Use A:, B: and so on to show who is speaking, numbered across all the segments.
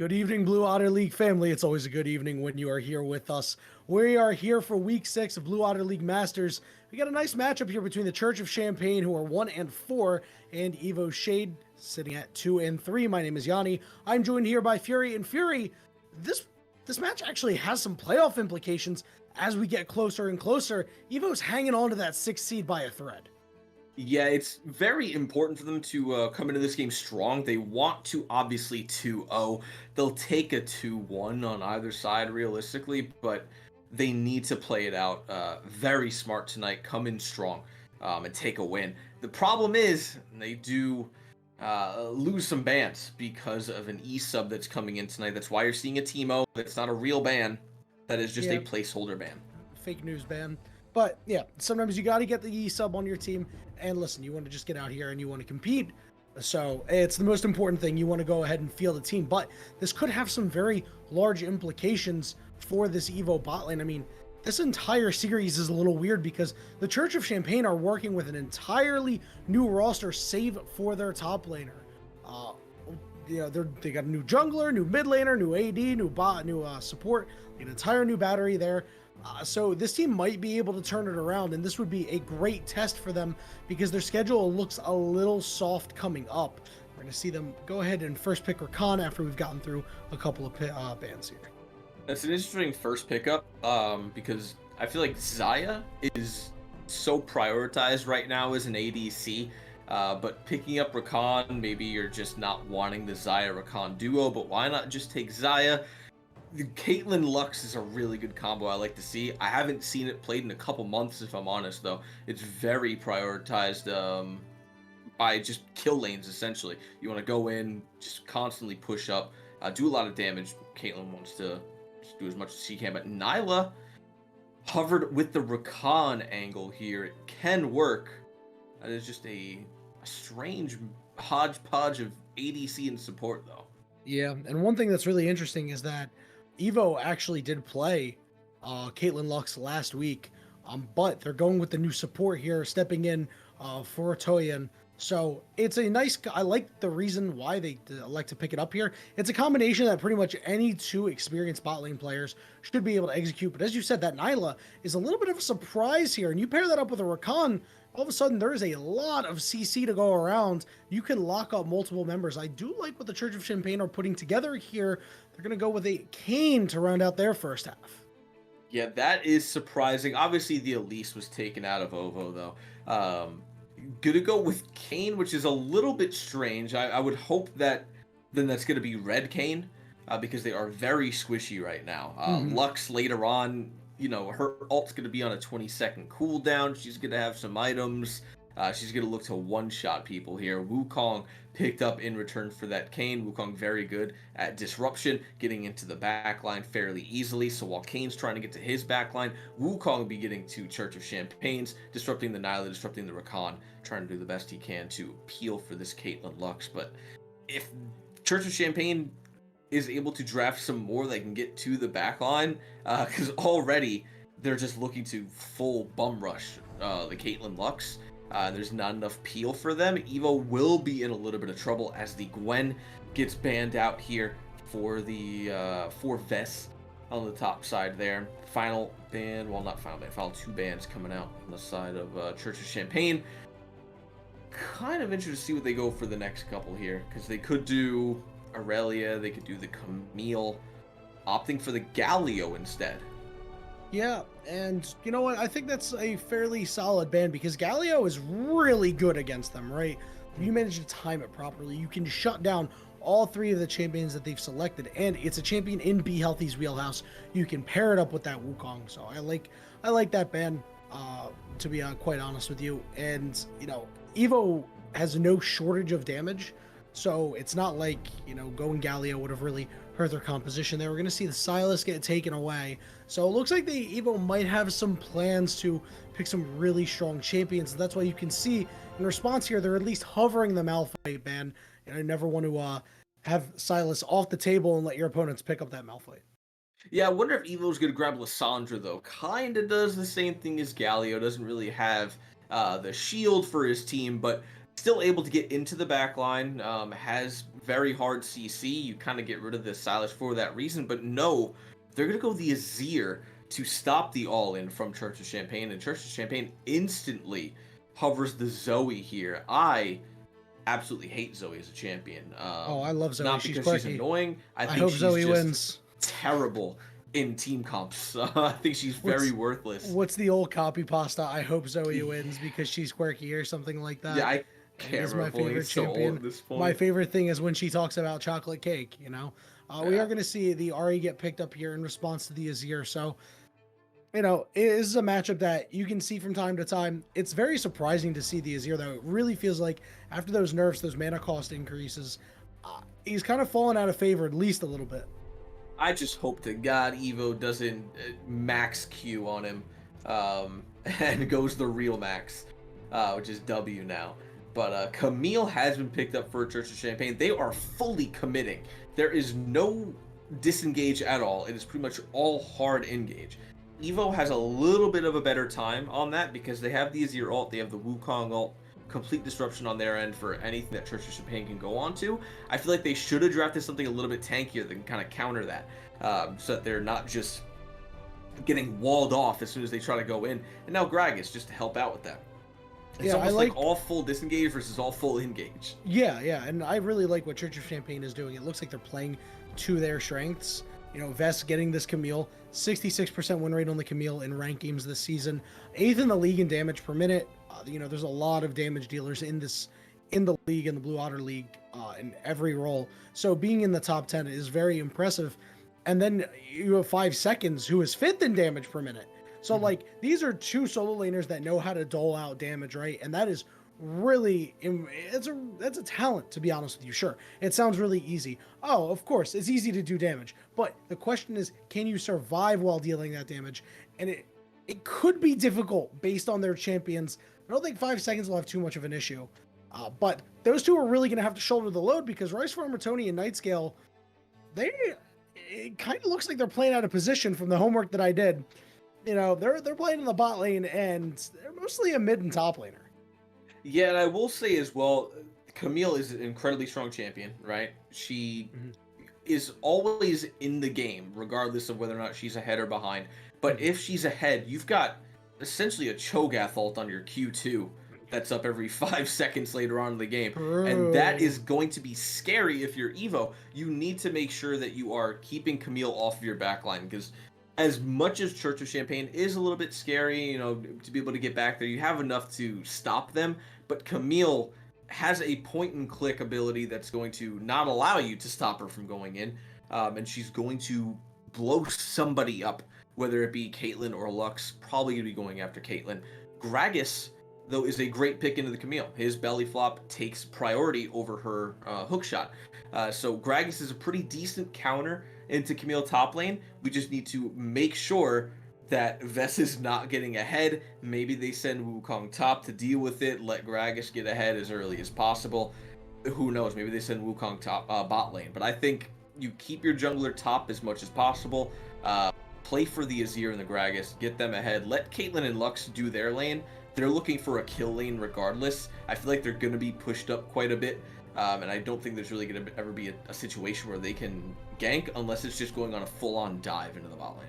A: Good evening, Blue Otter League family. It's always a good evening when you are here with us. We are here for week 6 of Blue Otter League Masters. We got a nice matchup here between the Church of Champagne, who are 1-4, and EVO Shade, sitting at 2-3. My name is Yanni. I'm joined here by Fury. And Fury, this match actually has some playoff implications as we get closer and closer. EVO's hanging on to that 6th seed by a thread.
B: Yeah, it's very important for them to come into this game strong. They want to obviously 2-0. They'll take a 2-1 on either side realistically, but they need to play it out very smart tonight, come in strong, and take a win. The problem is they do lose some bans because of an E-sub that's coming in tonight. That's why you're seeing a Teemo. That's not a real ban. That is just a placeholder ban.
A: Fake news ban. But yeah, sometimes you got to get the E-sub on your team. And listen, you want to just get out here and you want to compete. So it's the most important thing. You want to go ahead and field a team. But this could have some very large implications for this EVO bot lane. I mean, this entire series is a little weird because the Church of Champagne are working with an entirely new roster, save for their top laner. They got a new jungler, new mid laner, new AD, new bot, new support, an entire new battery there. So this team might be able to turn it around, and this would be a great test for them because their schedule looks a little soft coming up. We're going to see them go ahead and first pick Rakan after we've gotten through a couple of bans here.
B: That's an interesting first pickup because I feel like Xayah is so prioritized right now as an ADC. But picking up Rakan, maybe you're just not wanting the Xayah-Rakan duo, but why not just take Xayah? The Caitlyn Lux is a really good combo I like to see. I haven't seen it played in a couple months, if I'm honest, though. It's very prioritized by just kill lanes, essentially. You want to go in, just constantly push up, do a lot of damage. Caitlyn wants to just do as much as she can, but Nyla hovered with the Rakan angle here. It can work. That is just a strange hodgepodge of ADC and support, though.
A: Yeah, and one thing that's really interesting is that EVO actually did play Caitlyn Lux last week, but they're going with the new support here, stepping in for Toyin. So it's a nice. I like the reason why they like to pick it up here. It's a combination that pretty much any two experienced bot lane players should be able to execute. But as you said, that Nyla is a little bit of a surprise here, and you pair that up with a Rakan. All of a sudden, there is a lot of CC to go around. You can lock up multiple members. I do like what the Church of Champagne are putting together here. They're going to go with a Kayn to round out their first half.
B: Yeah, that is surprising. Obviously, the Elise was taken out of OVO, though. Gonna go with Kayn, which is a little bit strange. I would hope that then that's going to be Red Kayn, because they are very squishy right now. Lux later on, her ult's going to be on a 20-second cooldown. She's going to have some items. She's going to look to one-shot people here. Wukong picked up in return for that Kayn. Wukong very good at disruption, getting into the backline fairly easily. So while Kayn's trying to get to his backline, Wukong will be getting to Church of Champagne's, disrupting the Nyla, disrupting the Rakan, trying to do the best he can to peel for this Caitlyn Lux. But if Church of Champagne is able to draft some more, they can get to the backline, because already they're just looking to full bum rush the Caitlyn Lux. There's not enough peel for them. EVO will be in a little bit of trouble as the Gwen gets banned out here for the for Vess on the top side there. Final ban, well, not final ban, final 2 bans coming out on the side of Church of Champagne. Kind of interested to see what they go for the next couple here, because they could do Aurelia, they could do the Camille, opting for the Galio instead.
A: Yeah, and you know what? I think that's a fairly solid ban because Galio is really good against them, right? If you manage to time it properly, you can shut down all 3 of the champions that they've selected, and it's a champion in Be Healthy's wheelhouse. You can pair it up with that Wukong, so I like that ban, to be quite honest with you. And EVO has no shortage of damage. So it's not like, going Galio would have really hurt their composition there. We're going to see the Sylas get taken away. So it looks like the EVO might have some plans to pick some really strong champions. That's why you can see in response here, they're at least hovering the Malphite ban. And I never want to have Sylas off the table and let your opponents pick up that Malphite.
B: Yeah, I wonder if EVO's going to grab Lissandra, though. Kind of does the same thing as Galio. Doesn't really have the shield for his team, but still able to get into the back line, has very hard CC. You kind of get rid of the Silas for that reason, but no, they're going to go the Azir to stop the all-in from Church of Champagne, and Church of Champagne instantly hovers the Zoe here. I absolutely hate Zoe as a champion.
A: Oh, I love Zoe.
B: Not
A: She's
B: because
A: quirky.
B: she's annoying. I think
A: hope
B: she's
A: Zoe
B: just
A: wins.
B: terrible in team comps. I think she's very worthless.
A: What's the old copy pasta? I hope Zoe wins because she's quirky or something like that.
B: Yeah, I can't
A: Is
B: remember.
A: my favorite champion.
B: At this point.
A: My favorite thing is when she talks about chocolate cake. We
B: Yeah.
A: are going to see the Ari get picked up here in response to the Azir. So, it is a matchup that you can see from time to time. It's very surprising to see the Azir, though. It really feels like after those nerfs, those mana cost increases, he's kind of fallen out of favor at least a little bit.
B: I just hope to God EVO doesn't max Q on him and goes the real max, which is W now. But Camille has been picked up for Church of Champagne. They are fully committing. There is no disengage at all. It is pretty much all hard engage. EVO has a little bit of a better time on that because they have the Azir ult, they have the Wukong ult, complete disruption on their end for anything that Church of Champagne can go on to. I feel like they should have drafted something a little bit tankier that can kind of counter that, so that they're not just getting walled off as soon as they try to go in. And now Gragas just to help out with that. It's almost like all full disengage versus all full engage.
A: Yeah, and I really like what Church of Champagne is doing. It looks like they're playing to their strengths. Vest getting this Camille, 66% win rate on the Camille in ranked games this season, 8th in the league in damage per minute. There's a lot of damage dealers in the league, in the Blue Otter League, in every role. So being in the top 10 is very impressive. And then you have 5 seconds, who is 5th in damage per minute. So these are two solo laners that know how to dole out damage, right? And that is really, that's a talent, to be honest with you. Sure, it sounds really easy. Oh, of course, it's easy to do damage, but the question is, can you survive while dealing that damage? And it could be difficult based on their champions. I don't think 5 seconds will have too much of an issue, but those two are really going to have to shoulder the load because Rice Farmer Tony and Nightscale, it kind of looks like they're playing out of position from the homework that I did. They're playing in the bot lane and they're mostly a mid and top laner.
B: Yeah, and I will say as well, Camille is an incredibly strong champion, right? She is always in the game, regardless of whether or not she's ahead or behind. But if she's ahead, you've got essentially a Cho'Gath ult on your Q2 that's up every 5 seconds later on in the game. And that is going to be scary if you're EVO. You need to make sure that you are keeping Camille off of your backline, because as much as Church of Champagne is a little bit scary, to be able to get back there, you have enough to stop them. But Camille has a point-and-click ability that's going to not allow you to stop her from going in, and she's going to blow somebody up, whether it be Caitlyn or Lux. Probably going to be going after Caitlyn. Gragas, though, is a great pick into the Camille. His belly flop takes priority over her hook shot. So Gragas is a pretty decent counter into Camille top lane. We just need to make sure that Vess is not getting ahead. Maybe they send Wukong top to deal with it, let Gragas get ahead as early as possible. Who knows? Maybe they send Wukong top bot lane. But I think you keep your jungler top as much as possible. Play for the Azir and the Gragas, get them ahead. Let Caitlyn and Lux do their lane. They're looking for a kill lane regardless. I feel like they're going to be pushed up quite a bit. And I don't think there's really going to ever be a situation where they can gank unless it's just going on a full-on dive into the bot lane.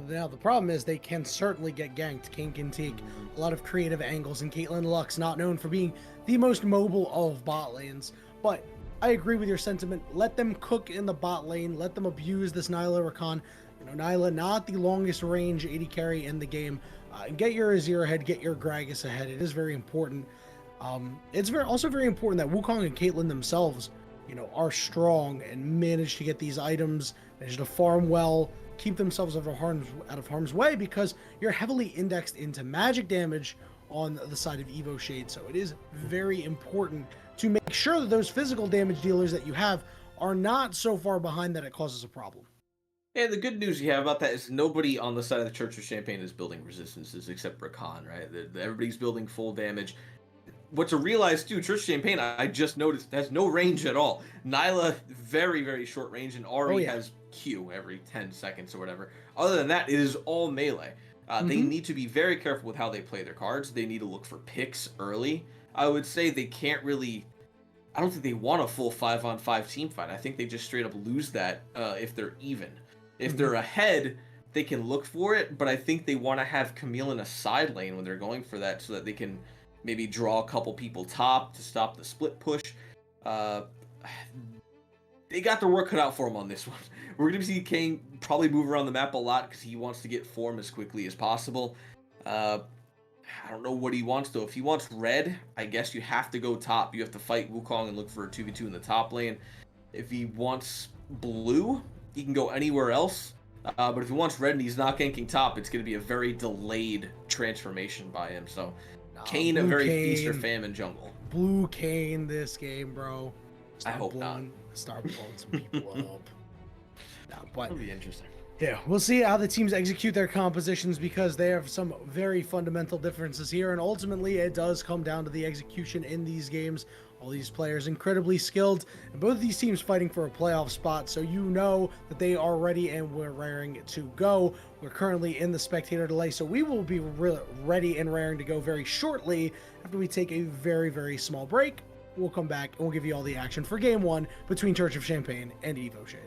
A: Now, the problem is they can certainly get ganked. King can take a lot of creative angles, and Caitlyn Lux, not known for being the most mobile of bot lanes. But I agree with your sentiment. Let them cook in the bot lane. Let them abuse this Nyla Rakan. Nyla, not the longest range AD carry in the game. Get your Azir ahead, get your Gragas ahead. It is very important. It's also very important that Wukong and Caitlyn themselves, are strong and manage to get these items, manage to farm well, keep themselves out of harm's way, because you're heavily indexed into magic damage on the side of Evo Shade. So it is very important to make sure that those physical damage dealers that you have are not so far behind that it causes a problem.
B: Yeah, the good news you have about that is nobody on the side of the Church of Champagne is building resistances except Rakan, right? Everybody's building full damage. What to realize too, Church of Champagne, I just noticed, has no range at all. Nyla, very, very short range, and Ari has Q every 10 seconds or whatever. Other than that, it is all melee. They
A: Hmm.
B: need to be very careful with how they play their cards. They need to look for picks early. I would say they can't really. I don't think they want a full 5-on-5 team fight. I think they just straight up lose that if they're even. If
A: Hmm.
B: they're ahead, they can look for it, but I think they want to have Camille in a side lane when they're going for that so that they can maybe draw a couple people top to stop the split push. Uh, they got their work cut out for them on this one. We're going to see Kane probably move around the map a lot because he wants to get form as quickly as possible. Uh, I don't know what he wants though. If he wants red, I guess you have to go top. You have to fight Wukong and look for a 2v2 in the top lane. If he wants blue, he can go anywhere else. But if he wants red and he's not ganking top, it's going to be a very delayed transformation by him. So
A: Nah,
B: Kane, a
A: blue
B: very feast or
A: Kane,
B: famine jungle.
A: blue Kane this game, bro.
B: I hope not.
A: Start blowing some people up. Nah, but
B: That'll be interesting.
A: yeah, we'll see how the teams execute their compositions because they have some very fundamental differences here, and ultimately it does come down to the execution in these games. All these players incredibly skilled, and both of these teams fighting for a playoff spot, so you know that they are ready and we're raring to go. We're currently in the spectator delay, so we will be ready and raring to go very shortly after we take a very, very small break. We'll come back and we'll give you all the action for Game 1 between Church of Champagne and EVO Shade.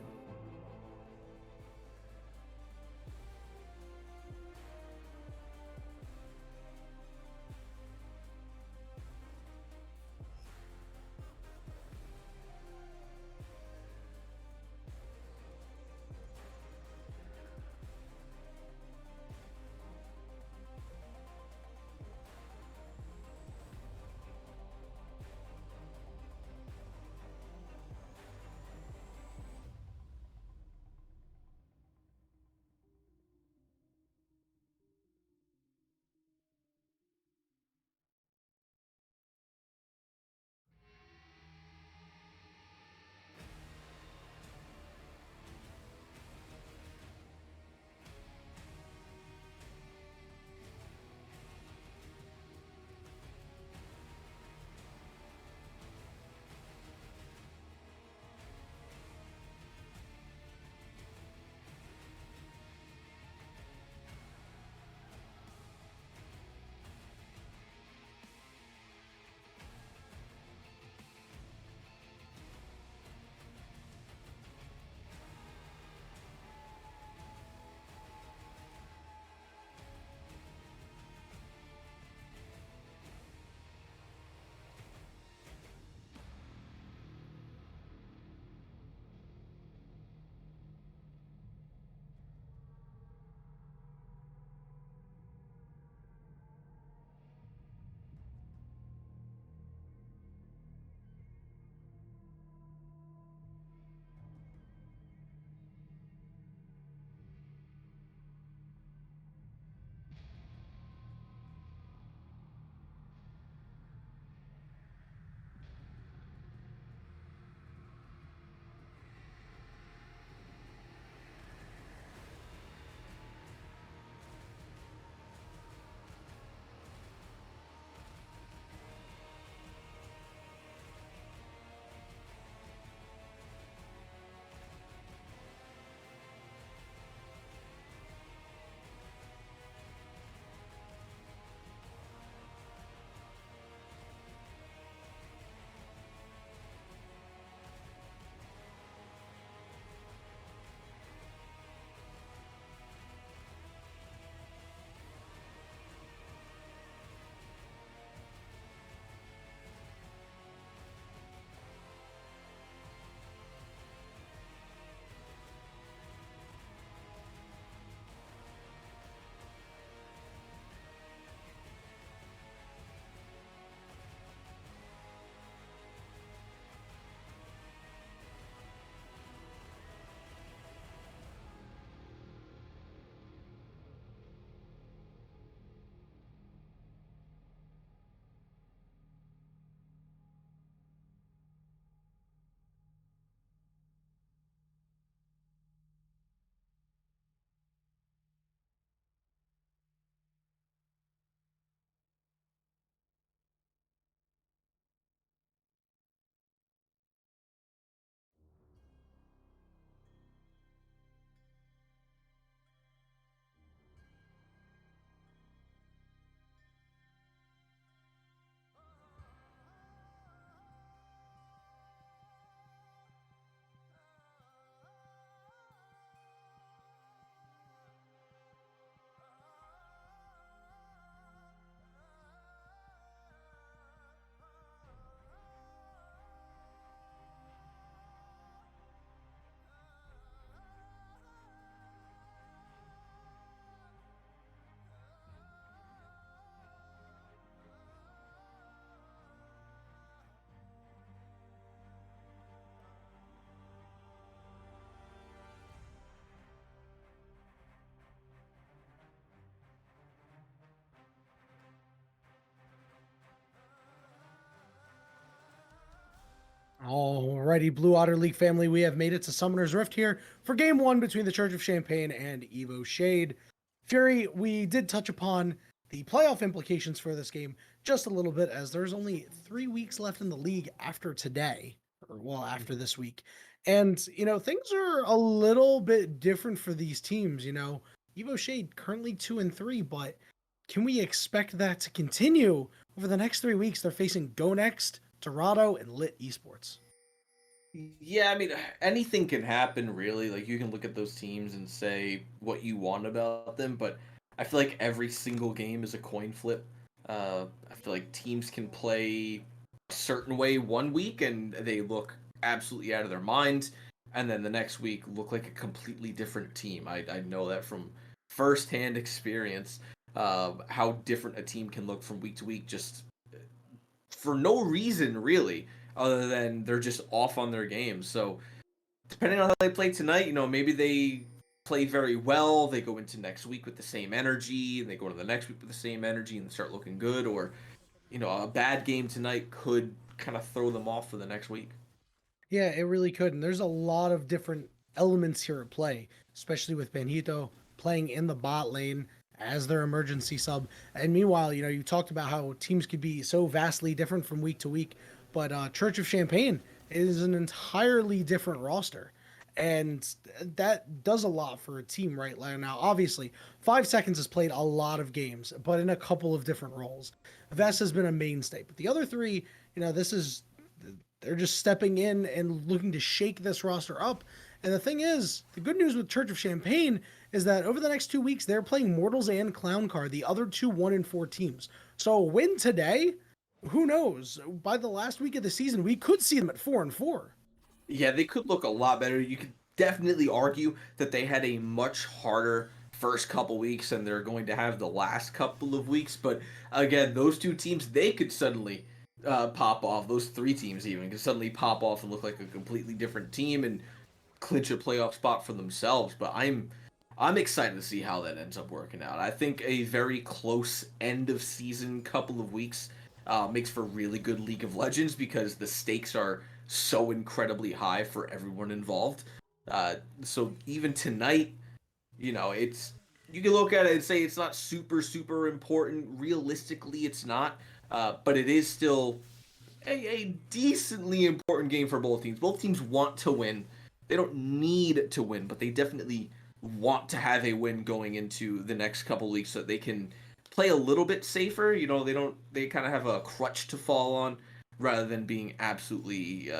A: Alrighty, Blue Otter League family, we have made it to Summoner's Rift here for game one between the Church of Champagne and EVO Shade. Fury, we did touch upon the playoff implications for this game just a little bit, as there's only 3 weeks left in the league after today, or well, after this week. And, things are a little bit different for these teams. EVO Shade currently 2-3, but can we expect that to continue over the next 3 weeks? They're facing Go Next, Dorado, and Lit Esports.
B: Yeah, I mean, anything can happen, really. Like, you can look at those teams and say what you want about them, but I feel like every single game is a coin flip. I feel like teams can play a certain way one week and they look absolutely out of their minds, and then the next week look like a completely different team. I know that from firsthand experience, how different a team can look from week to week, just for no reason, really, other than they're just off on their games. So depending on how they play tonight, maybe they play very well. They go into next week with the same energy, and they go to the next week with the same energy and start looking good. Or, a bad game tonight could kind of throw them off for the next week.
A: Yeah, it really could. And there's a lot of different elements here at play, especially with Benito playing in the bot lane as their emergency sub. And meanwhile, you talked about how teams could be so vastly different from week to week, but Church of Champagne is an entirely different roster. And that does a lot for a team right now. Obviously, 5 seconds has played a lot of games, but in a couple of different roles. Vess has been a mainstay, but the other three, this is they're just stepping in and looking to shake this roster up. And the thing is, the good news with Church of Champagne is that over the next 2 weeks, they're playing Mortals and Clown Card, the other two 1-4 teams. So a win today, who knows? By the last week of the season, we could see them at 4-4.
B: Yeah, they could look a lot better. You could definitely argue that they had a much harder first couple weeks and they're going to have the last couple of weeks. But again, those two teams, they could suddenly pop off. Those three teams even could suddenly pop off and look like a completely different team and clinch a playoff spot for themselves. But I'm excited to see how that ends up working out. I think a very close end of season couple of weeks makes for really good League of Legends because the stakes are so incredibly high for everyone involved. So even tonight, it's you can look at it and say it's not super important. Realistically, it's not, but it is still a decently important game for both teams. Both teams want to win. They don't need to win, but they definitely want to have a win going into the next couple weeks so that they can play a little bit safer. They kind of have a crutch to fall on rather than being absolutely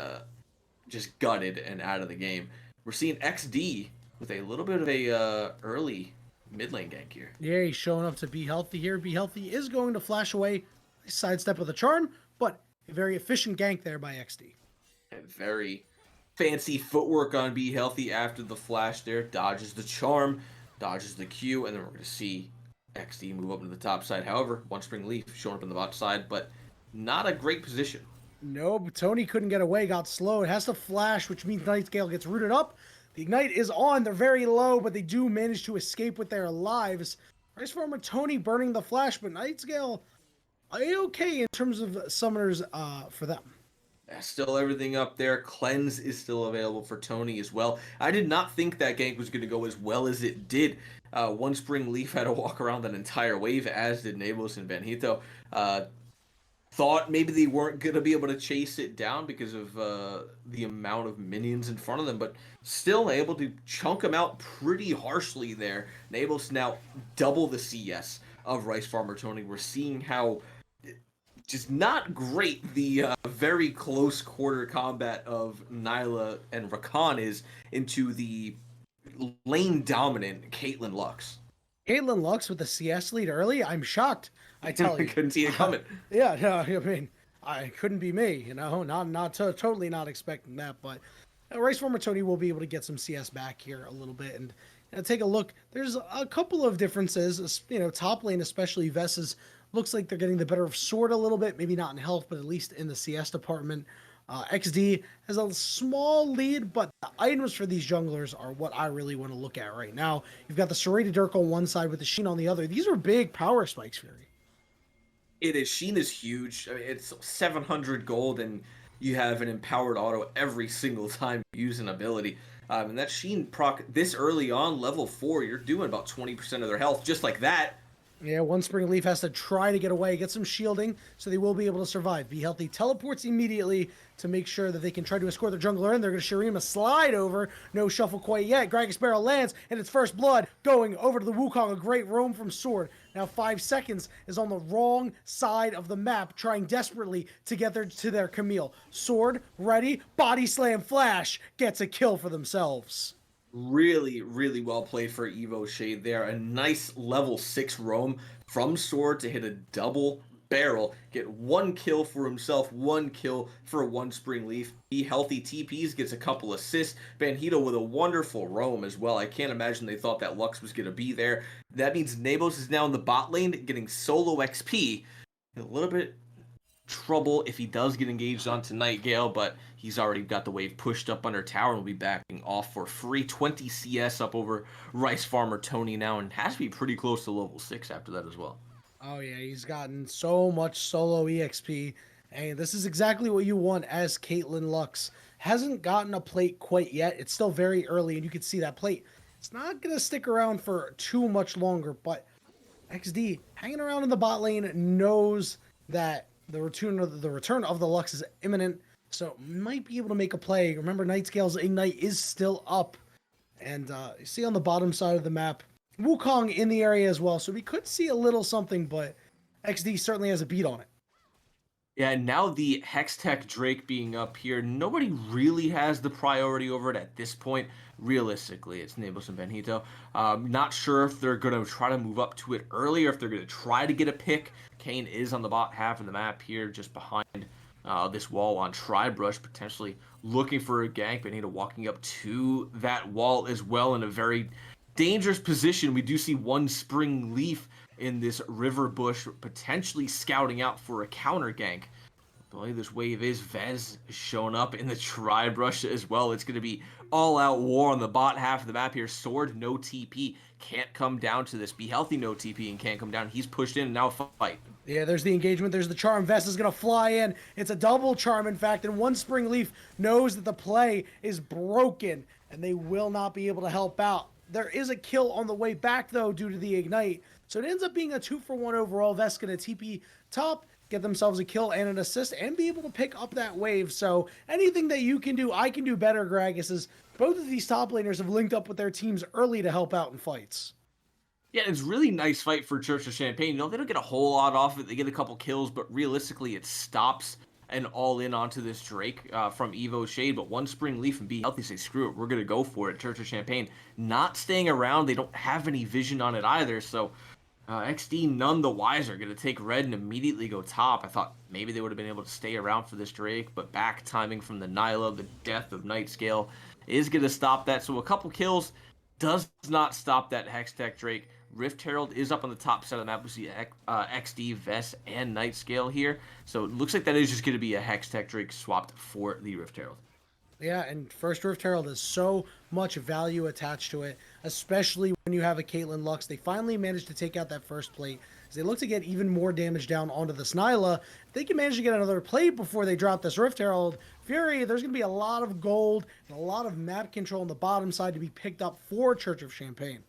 B: just gutted and out of the game. We're seeing XD with a little bit of a early mid lane gank here.
A: Yeah, he's showing up to Be Healthy here. Be Healthy is going to flash away, sidestep with a charm, but a very efficient gank there by XD.
B: And very fancy footwork on Be Healthy after the flash there. Dodges the charm, dodges the Q, and then we're going to see XD move up into the top side. However, One Spring Leaf showing up in the bot side, but not a great position.
A: No, Tony couldn't get away, got slowed. Has to flash, which means Nightgale gets rooted up. The Ignite is on. They're very low, but they do manage to escape with their lives. Rice Farmer Tony burning the flash, but Nightgale okay in terms of summoners for them.
B: Still everything up there. Cleanse is still available for Tony as well. I did not think that gank was going to go as well as it did. One Spring Leaf had to walk around that entire wave, as did Nabos and Benito. Thought maybe they weren't going to be able to chase it down because of the amount of minions in front of them, but still able to chunk them out pretty harshly there. Nabos now double the CS of Rice Farmer Tony. We're seeing how just not great the very close quarter combat of Nyla and Rakan is into the lane dominant Caitlyn Lux.
A: Caitlyn Lux with the CS lead early. I'm shocked. I tell you,
B: couldn't see it coming.
A: Yeah, no, I mean, I couldn't be me. Totally not expecting that. But Rice Farmer Tony will be able to get some CS back here a little bit and take a look. There's a couple of differences. Top lane especially, Vess's looks like they're getting the better of Sword a little bit. Maybe not in health, but at least in the CS department. XD has a small lead, but the items for these junglers are what I really want to look at right now. You've got the Serrated Dirk on one side with the Sheen on the other. These are big power spikes, Fury.
B: It is. Sheen is huge. I mean, it's 700 gold, and you have an empowered auto every single time you use an ability. And that Sheen proc this early on, level 4, you're doing about 20% of their health just like that.
A: Yeah, one Spring Leaf has to try to get away, get some shielding, so they will be able to survive. Be Healthy teleports immediately to make sure that they can try to escort their jungler in. They're going to Shurima slide over. No shuffle quite yet. Gragas Barrel lands, and it's first blood going over to the Wukong. A great roam from Sword. Now 5 seconds is on the wrong side of the map, trying desperately to get to their Camille. Sword, ready, body slam flash, gets a kill for themselves.
B: Really, really well played for EVO Shade there. A nice level 6 roam from Sword to hit a double barrel. Get 1 kill for himself, 1 kill for 1 Spring Leaf. Be Healthy TPs, gets a couple assists. Banhito with a wonderful roam as well. I can't imagine they thought that Lux was going to be there. That means Nabos is now in the bot lane getting solo XP. A little bit trouble if he does get engaged onto Nightgale, but he's already got the wave pushed up under tower and will be backing off for free. 20 CS up over Rice Farmer Tony now, and has to be pretty close to level 6 after that as well.
A: Oh yeah, he's gotten so much solo EXP, and this is exactly what you want as Caitlyn Lux. Hasn't gotten a plate quite yet. It's still very early, and you can see that plate. It's not gonna stick around for too much longer, but XD hanging around in the bot lane knows that the return of the Lux is imminent, so might be able to make a play. Remember, Nightscale's Ignite is still up, and you see on the bottom side of the map, Wukong in the area as well, so we could see a little something, but XD certainly has a beat on it.
B: Yeah, and now the Hextech Drake being up here, nobody really has the priority over it at this point. Realistically, it's Nabos and Benito. Not sure if they're going to try to move up to it early or if they're going to try to get a pick. Kane is on the bot half of the map here, just behind this wall on Tribrush, potentially looking for a gank. Benito walking up to that wall as well in a very dangerous position. We do see 1 Spring Leaf in this river bush, potentially scouting out for a counter gank. The way this wave is, Vez showing up in the Tribrush as well. It's going to be all-out war on the bot half of the map here. Sword, no TP, can't come down to this. Be Healthy, no TP, and can't come down. He's pushed in, and now fight.
A: Yeah, there's the engagement. There's the charm. Vest is going to fly in. It's a double charm, in fact, and 1 Spring Leaf knows that the play is broken, and they will not be able to help out. There is a kill on the way back, though, due to the Ignite. So it ends up being a 2-for-1 overall. Vest going to TP top, get themselves a kill and an assist, and be able to pick up that wave. So anything that you can do, I can do better, Gragas, is both of these top laners have linked up with their teams early to help out in fights.
B: Yeah, it's really nice fight for Church of Champagne. You know, they don't get a whole lot off it. They get a couple kills, but realistically, it stops and all in onto this Drake from Evo Shade. But 1 Spring Leaf and Be Healthy say, screw it, we're going to go for it. Church of Champagne not staying around. They don't have any vision on it either. So XD none the wiser. Going to take red and immediately go top. I thought maybe they would have been able to stay around for this Drake, but back timing from the Nyla, the death of Nightscale, is going to stop that. So a couple kills does not stop that Hextech Drake. Rift Herald is up on the top side of the map. We see XD, Vest, and Nightscale here. So it looks like that is just going to be a Hextech Drake swapped for the Rift Herald.
A: Yeah, and first Rift Herald has so much value attached to it, especially when you have a Caitlyn Lux. They finally managed to take out that first plate. As they look to get even more damage down onto the Snyla, if they can manage to get another plate before they drop this Rift Herald Fury, there's going to be a lot of gold and a lot of map control on the bottom side to be picked up for Church of Champagne.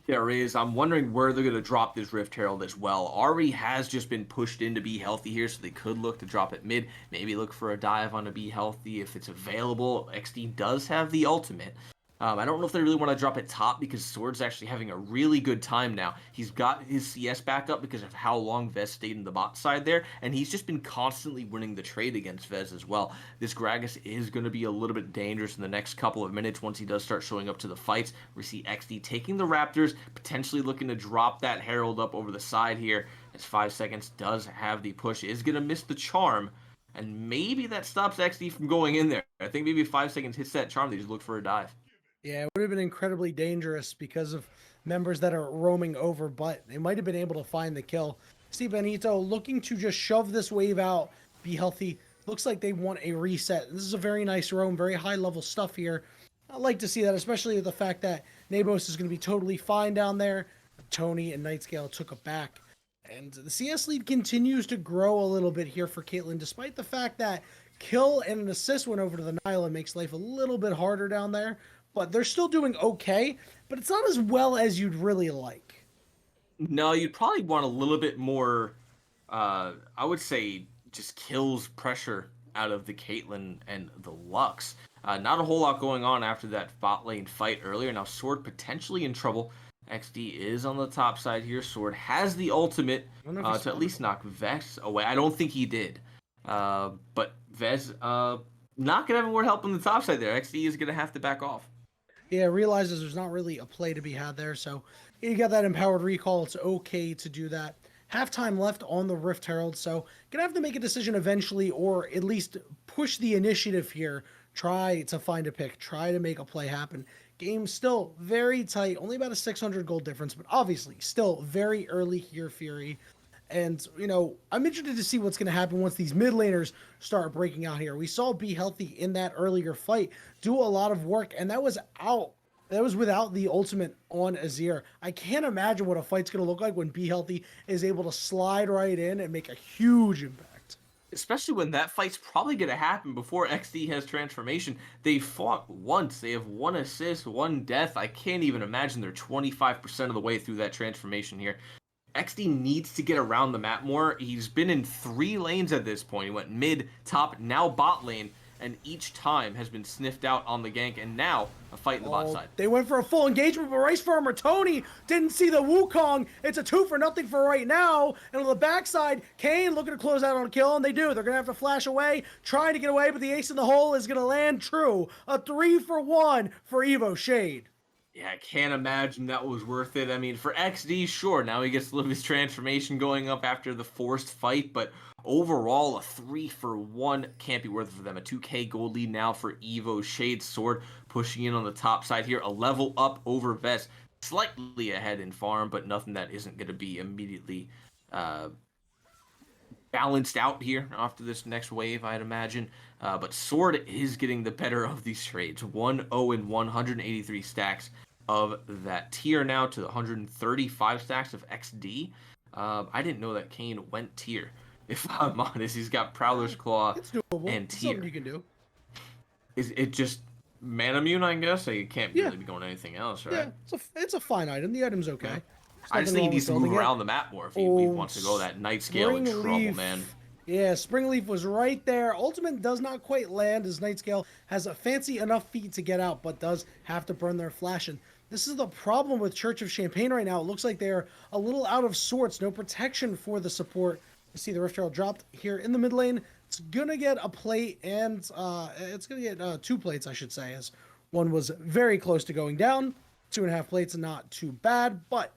B: There is. I'm wondering where they're going to drop this Rift Herald as well. Ari has just been pushed in to Be Healthy here, so they could look to drop it mid. Maybe look for a dive on a Be Healthy if it's available. XD does have the ultimate. I don't know if they really want to drop it top because Sword's actually having a really good time now. He's got his CS back up because of how long Vez stayed in the bot side there, and he's just been constantly winning the trade against Vez as well. This Gragas is going to be a little bit dangerous in the next couple of minutes once he does start showing up to the fights. We see XD taking the Raptors, potentially looking to drop that Herald up over the side here, as 5 seconds does have the push. Is going to miss the charm, and maybe that stops XD from going in there. I think maybe 5 seconds hits that charm, they just look for a dive.
A: Yeah, it would have been incredibly dangerous because of members that are roaming over, but they might have been able to find the kill. See Benito looking to just shove this wave out, Be Healthy. Looks like they want a reset. This is a very nice roam, very high level stuff here. I like to see that, especially with the fact that Nabos is going to be totally fine down there. Tony and Nightscale took it back. And the CS lead continues to grow a little bit here for Caitlyn, despite the fact that kill and an assist went over to the Nile and makes life a little bit harder down there. But they're still doing okay, but it's not as well as you'd really like.
B: No, you'd probably want a little bit more, I would say, just kills pressure out of the Caitlyn and the Lux. Not a whole lot going on after that bot lane fight earlier. Now, Sword potentially in trouble. XD is on the top side here. Sword has the ultimate to at least knock Vex away. I don't think he did. But Vez not going to have more help on the top side there. XD is going to have to back off.
A: Yeah, realizes there's not really a play to be had there. So you got that empowered recall. It's okay to do that. Halftime left on the Rift Herald. So gonna have to make a decision eventually, or at least push the initiative here. Try to find a pick. Try to make a play happen. Game still very tight. Only about a 600 gold difference, but obviously still very early here, Fury. And, I'm interested to see what's going to happen once these mid laners start breaking out here. We saw Be Healthy in that earlier fight do a lot of work, and that was out. That was without the ultimate on Azir. I can't imagine what a fight's going to look like when Be Healthy is able to slide right in and make a huge impact.
B: Especially when that fight's probably going to happen before XD has transformation. They fought once. They have 1 assist, 1 death. I can't even imagine they're 25% of the way through that transformation here. XD needs to get around the map more. He's been in 3 lanes at this point. He went mid, top, now bot lane, and each time has been sniffed out on the gank, and now a fight in the bot side.
A: They went for a full engagement, but Rice Farmer Tony didn't see the Wukong. It's a 2-0 for right now. And on the backside, Kane looking to close out on a kill, and they do. They're going to have to flash away, trying to get away, but the ace in the hole is going to land true. A 3-for-1 for EVO Shade.
B: Yeah, I can't imagine that was worth it. I mean, for XD, sure, now he gets a little bit of his transformation going up after the forced fight, but overall, a 3-for-1 can't be worth it for them. A 2k gold lead now for EVO Shade. Sword pushing in on the top side here. A level up over Vest. Slightly ahead in farm, but nothing that isn't going to be immediately balanced out here after this next wave, I'd imagine. But Sword is getting the better of these trades. 1-0 and 183 stacks of that tier now to 135 stacks of XD. I didn't know that Kane went tier. If I'm honest, he's got Prowler's Claw and tier.
A: Something you can do.
B: Is it just mana immune? I guess so. You can't really be going anything else, right?
A: Yeah, it's a fine item. The item's okay.
B: Yeah. I just think he needs to move around the map more if he wants to go that night scale in trouble, man.
A: Yeah, Springleaf was right there. Ultimate does not quite land as Nightscale has a fancy enough feat to get out, but does have to burn their flash. And this is the problem with Church of Champagne right now. It looks like they're a little out of sorts. No protection for the support. You see the Rift Herald dropped here in the mid lane. It's going to get a plate, and it's going to get 2 plates, I should say, as one was very close to going down. 2.5 plates, not too bad, but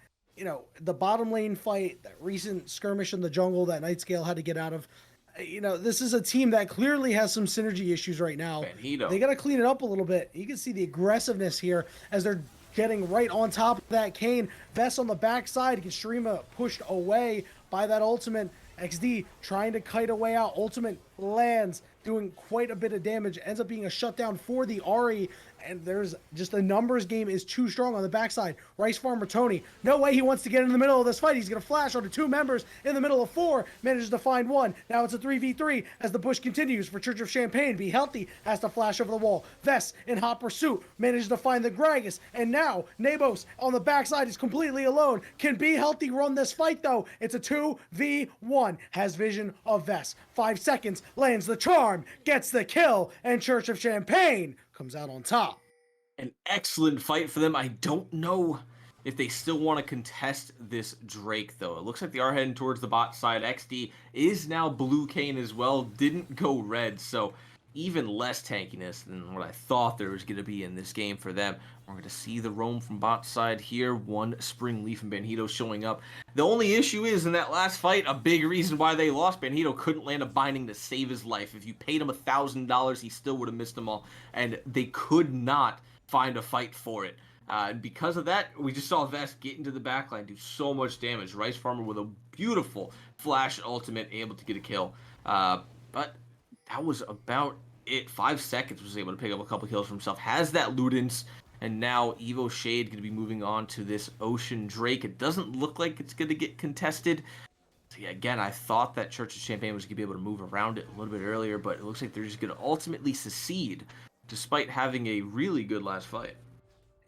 A: the bottom lane fight, that recent skirmish in the jungle that Nightscale had to get out of, this is a team that clearly has some synergy issues right now.
B: Benito.
A: They got to clean it up a little bit. You can see the aggressiveness here as they're getting right on top of that Kane. Vest on the backside, gets Shurima pushed away by that ultimate. XD trying to kite away out. Ultimate lands, doing quite a bit of damage. Ends up being a shutdown for the Ahri. And there's just the numbers game is too strong on the backside. Rice Farmer Tony, no way he wants to get in the middle of this fight. He's going to flash onto 2 members in the middle of 4. Manages to find 1. Now it's a 3v3 as the push continues for Church of Champagne. Be Healthy has to flash over the wall. Vest in hot pursuit manages to find the Gragas. And now Nabos on the backside is completely alone. Can Be Healthy run this fight though? It's a 2v1. Has vision of Vest. 5 seconds, lands the charm, gets the kill, and Church of Champagne comes out on top.
B: An excellent fight for them. I don't know if they still want to contest this Drake, though. It looks like they are heading towards the bot side. XD is now blue Kane as well. Didn't go red, so even less tankiness than what I thought there was going to be in this game for them. We're going to see the roam from bot side here. 1 Springleaf and Benito showing up. The only issue is in that last fight, a big reason why they lost, Benito couldn't land a binding to save his life. If you paid him $1,000, he still would have missed them all. And they could not find a fight for it. And because of that, we just saw Vest get into the backline, do so much damage. Rice Farmer with a beautiful flash ultimate, able to get a kill. But that was about it. 5 seconds was able to pick up a couple kills for himself. Has that Ludens, and now EVO Shade going to be moving on to this Ocean Drake. It doesn't look like it's going to get contested. again, I thought that Church of Champagne was going to be able to move around it a little bit earlier, but it looks like they're just going to ultimately secede despite having a really good last fight.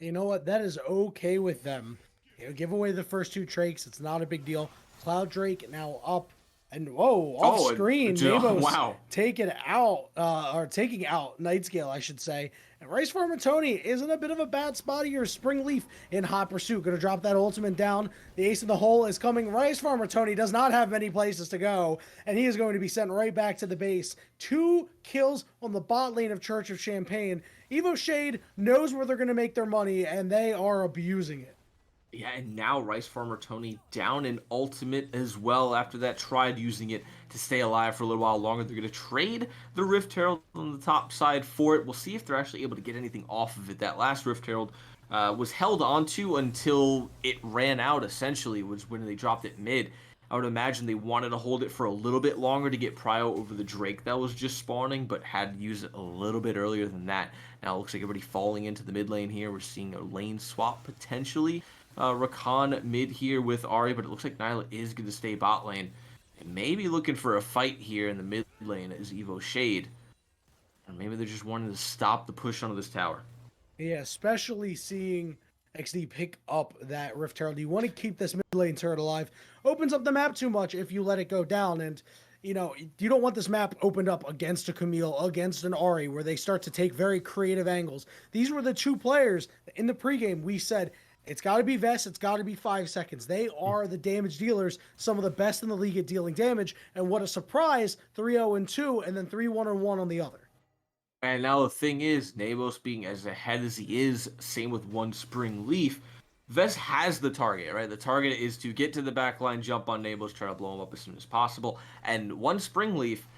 A: You know what? That is okay with them. You know, give away the first two trakes. It's not a big deal. Cloud Drake now up. And whoa, off
B: Oh,
A: screen, Nabos
B: wow.
A: taking out, or taking out Nightscale, I should say. And Rice Farmer Tony is in a bit of a bad spot here. Spring Leaf in hot pursuit, going to drop that ultimate down. The ace in the hole is coming. Rice Farmer Tony does not have many places to go, and he is going to be sent right back to the base. 2 kills on the bot lane of Church of Champagne. Evo Shade knows where they're going to make their money, and they are abusing it.
B: Yeah, and now Rice Farmer Tony down in ultimate as well after that, tried using it to stay alive for a little while longer. They're going to trade the Rift Herald on the top side for it. We'll see if they're actually able to get anything off of it. That last Rift Herald was held onto until it ran out, essentially, was when they dropped it mid. I would imagine they wanted to hold it for a little bit longer to get prio over the Drake that was just spawning, but had to use it a little bit earlier than that. Now it looks like everybody falling into the mid lane here. We're seeing a lane swap potentially. Rakan mid here with Ahri, but it looks like Nyla is going to stay bot lane. And maybe looking for a fight here in the mid lane is Evo Shade. Or maybe they're just wanting to stop the push onto this tower.
A: Yeah, especially seeing XD pick up that Rift Herald. You want to keep this mid lane turret alive. Opens up the map too much if you let it go down. And, you know, you don't want this map opened up against a Camille, against an Ahri, where they start to take very creative angles. These were the 2 players in the pregame we said, it's got to be Vest. It's got to be 5 seconds. They are the damage dealers, some of the best in the league at dealing damage. And what a surprise, 3-0-2, and then 3-1-1 on the other.
B: And now the thing is, Nabos being as ahead as he is, same with one Spring Leaf, Vest has the target, right? The target is to get to the backline, jump on Nabos, try to blow him up as soon as possible. And one Spring Leaf,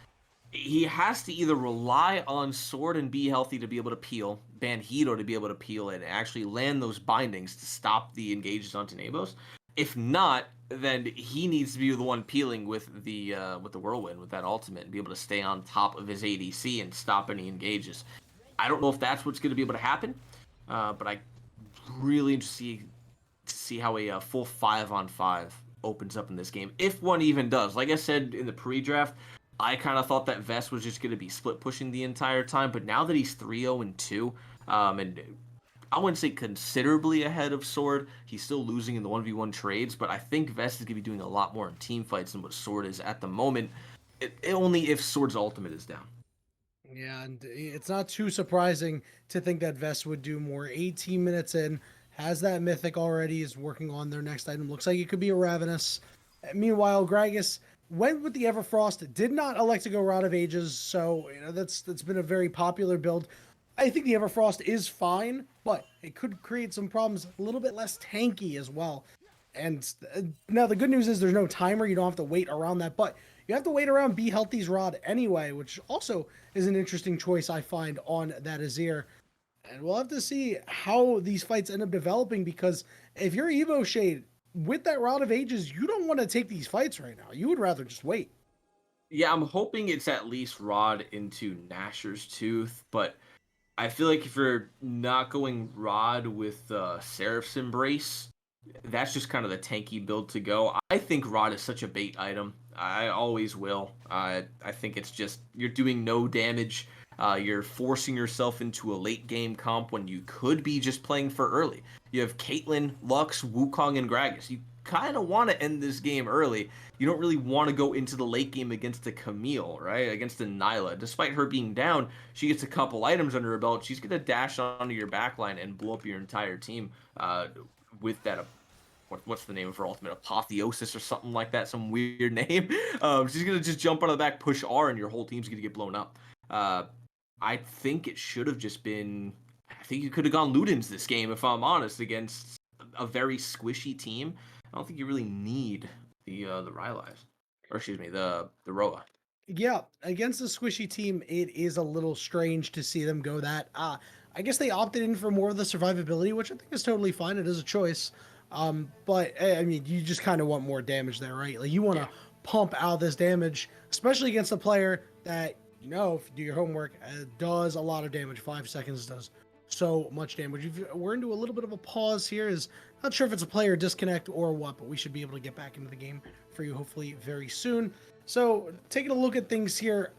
B: he has to either rely on Sword and be healthy to be able to peel, ban Hito to be able to peel and actually land those bindings to stop the engages onto Nabos. If not, then he needs to be the one peeling with the Whirlwind, with that ultimate, and be able to stay on top of his ADC and stop any engages. I don't know if that's what's going to be able to happen, but I really interested to see how a full 5-on-5 opens up in this game, if one even does. Like I said in the pre-draft, I kind of thought that Vest was just going to be split pushing the entire time, but now that he's 3-0-2, and I wouldn't say considerably ahead of Sword, he's still losing in the 1v1 trades, but I think Vest is going to be doing a lot more in team fights than what Sword is at the moment, only if Sword's ultimate is down.
A: Yeah, and it's not too surprising to think that Vest would do more. 18 minutes in, has that Mythic already, is working on their next item. Looks like it could be a Ravenous. Meanwhile, Gragas went with the Everfrost, did not elect to go Rod of Ages, so you know that's been a very popular build. I think the Everfrost is fine, but it could create some problems, a little bit less tanky as well. And now the good news is there's no timer, you don't have to wait around that, but you have to wait around Be Healthy's Rod anyway, which also is an interesting choice I find on that Azir. And we'll have to see how these fights end up developing, because if you're Evo Shade, with that Rod of Ages, you don't want to take these fights right now. You would rather just wait.
B: Yeah, I'm hoping it's at least Rod into Nashor's Tooth, but I feel like if you're not going Rod with Seraph's Embrace, that's just kind of the tanky build to go. I think Rod is such a bait item. I always will. I think it's just, you're doing no damage. You're forcing yourself into a late game comp when you could be just playing for early. You have Caitlyn, Lux, Wukong, and Gragas. You kind of want to end this game early. You don't really want to go into the late game against a Camille, right? Against a Nyla. Despite her being down, she gets a couple items under her belt. She's going to dash onto your backline and blow up your entire team with that. What's the name of her ultimate? Apotheosis or something like that. Some weird name. She's going to just jump on the back, push R, and your whole team's going to get blown up. I think it should have just been... I think you could have gone Ludens this game, if I'm honest, against a very squishy team. I don't think you really need the Rylai's. Or excuse me, the Roa.
A: Yeah, against a squishy team, it is a little strange to see them go that. I guess they opted in for more of the survivability, which I think is totally fine. It is a choice. But, I mean, you just kind of want more damage there, right? Like, you want to pump out this damage, especially against a player that, you know, if you do your homework, does a lot of damage. 5 seconds does so much damage. We're into a little bit of a pause here. Is not sure if it's a player disconnect or what, but we should be able to get back into the game for you hopefully very soon. So taking a look at things here,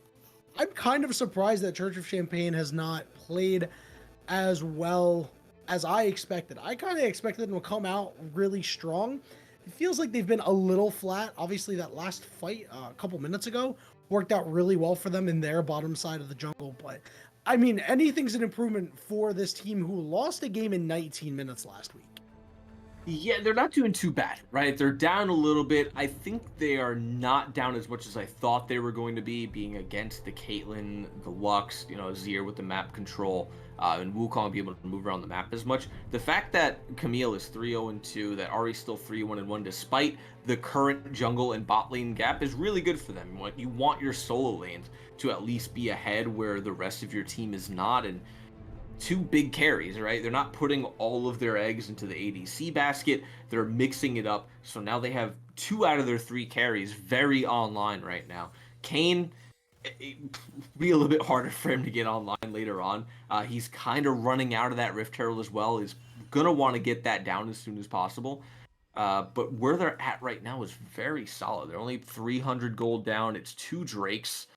A: I'm kind of surprised that Church of Champagne has not played as well as I expected. I kind of expected them to come out really strong. It feels like they've been a little flat. Obviously, that last fight a couple minutes ago worked out really well for them in their bottom side of the jungle. But I mean, anything's an improvement for this team who lost a game in 19 minutes last week.
B: Yeah, they're not doing too bad, right? They're down a little bit. I think they are not down as much as I thought they were going to be, being against the Caitlyn, the Lux, Azir with the map control, and Wukong be able to move around the map as much. The fact that Camille is 3-0-2, that Ari's still 3-1-1, despite the current jungle and bot lane gap, is really good for them. You want your solo lanes to at least be ahead where the rest of your team is not, and two big carries, right? They're not putting all of their eggs into the ADC basket. They're mixing it up. So now they have 2 out of their 3 carries very online right now. Kane, it be a little bit harder for him to get online later on. He's kind of running out of that Rift Herald as well. He's going to want to get that down as soon as possible. But where they're at right now is very solid. They're only 300 gold down. It's 2 Drakes.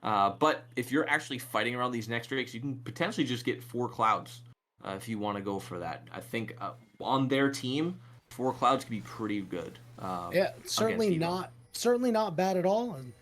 B: But if you're actually fighting around these next Drakes, you can potentially just get 4 Clouds if you want to go for that. I think on their team, 4 Clouds could be pretty good.
A: Yeah, certainly not bad at all. And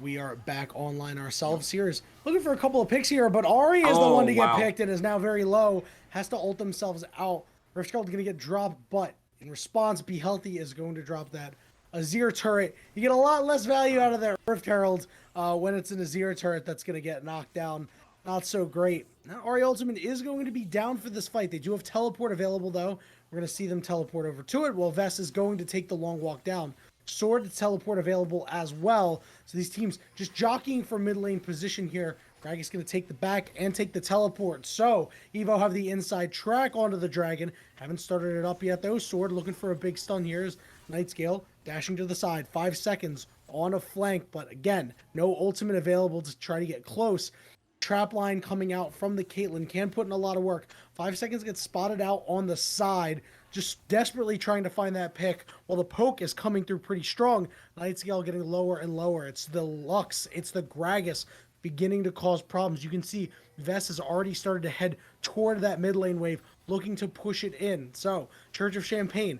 A: we are back online ourselves here. Is looking for a couple of picks here, but Ari is the one to get picked and is now very low. Has to ult themselves out. Rift Herald going to get dropped, but in response, Be Healthy is going to drop that Azir turret. You get a lot less value out of that Rift Herald when it's an Azir turret that's going to get knocked down. Not so great. Now, Ari Ultimate is going to be down for this fight. They do have teleport available, though. We're going to see them teleport over to it, while Vess is going to take the long walk down. Sword to teleport available as well. So these teams just jockeying for mid lane position here. Gragas going to take the back and take the teleport. So EVO have the inside track onto the dragon. Haven't started it up yet, though. Sword looking for a big stun here is Nightscale dashing to the side. 5 seconds on a flank, but again, no ultimate available to try to get close. Trap line coming out from the Caitlyn can put in a lot of work. 5 seconds gets spotted out on the side, just desperately trying to find that pick while the poke is coming through pretty strong. Nightscale getting lower and lower. It's the Lux, it's the Gragas beginning to cause problems. You can see Vess has already started to head toward that mid lane wave, looking to push it in. So, Church of Champagne,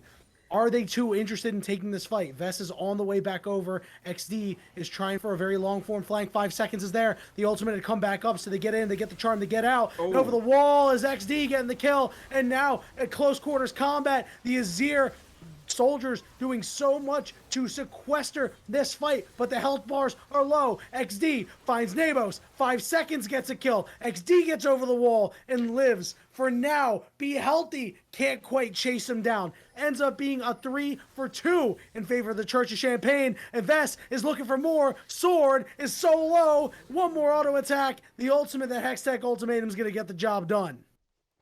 A: are they too interested in taking this fight? Vess is on the way back over. XD is trying for a very long form flank. 5 seconds is there. The ultimate had come back up, so they get in, they get the charm, they get out. And over the wall is XD getting the kill. And now, at close quarters combat, the Azir soldiers doing so much to sequester this fight, but the health bars are low. XD finds Nabos. 5 seconds gets a kill. XD gets over the wall and lives. For now, Be Healthy can't quite chase him down. Ends up being a 3 for 2 in favor of the Church of Champagne. And Vess is looking for more. Sword is so low. One more auto attack. The ultimate, the Hextech Ultimatum is going to get the job done.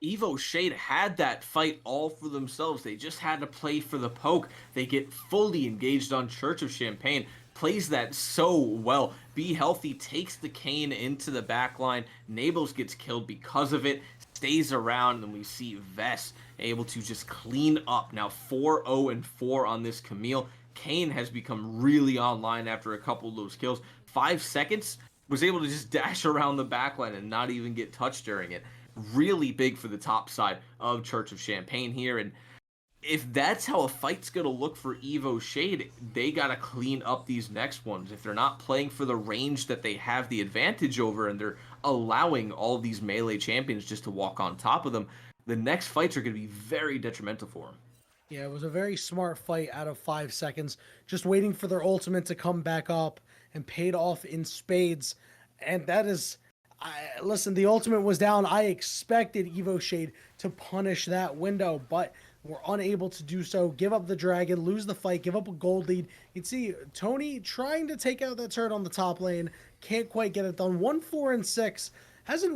B: EVO Shade had that fight all for themselves. They just had to play for the poke. They get fully engaged on Church of Champagne. Plays that so well. Be Healthy takes the Kane into the backline. Nabos gets killed because of it. Stays around, and we see Vess able to just clean up. Now 4-0-4 on this Camille. Kane has become really online after a couple of those kills. 5 seconds, was able to just dash around the backline and not even get touched during it. Really big for the top side of Church of Champagne here, and if that's how a fight's going to look for EVO Shade, they got to clean up these next ones. If they're not playing for the range that they have the advantage over, and they're allowing all of these melee champions just to walk on top of them, the next fights are going to be very detrimental for them.
A: Yeah, it was a very smart fight out of 5 seconds, just waiting for their ultimate to come back up, and paid off in spades. And that is... listen, the ultimate was down. I expected EVO Shade to punish that window, but were unable to do so. Give up the dragon, lose the fight, give up a gold lead. You can see Tony trying to take out that turret on the top lane. Can't quite get it done. 1-4-6. Has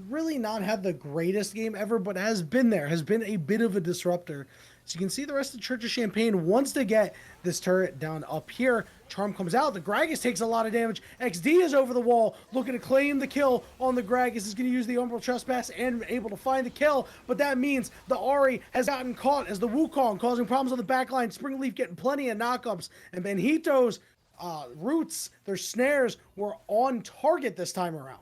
A: really not had the greatest game ever, but has been there. Has been a bit of a disruptor So you can see the rest of Church of Champagne wants to get this turret down up here. Charm comes out. The Gragas takes a lot of damage. XD is over the wall, looking to claim the kill on the Gragas. Is going to use the Umbral Trespass and able to find the kill. But that means the Ahri has gotten caught as the Wukong, causing problems on the backline. Springleaf getting plenty of knockups. And Benito's roots, their snares, were on target this time around.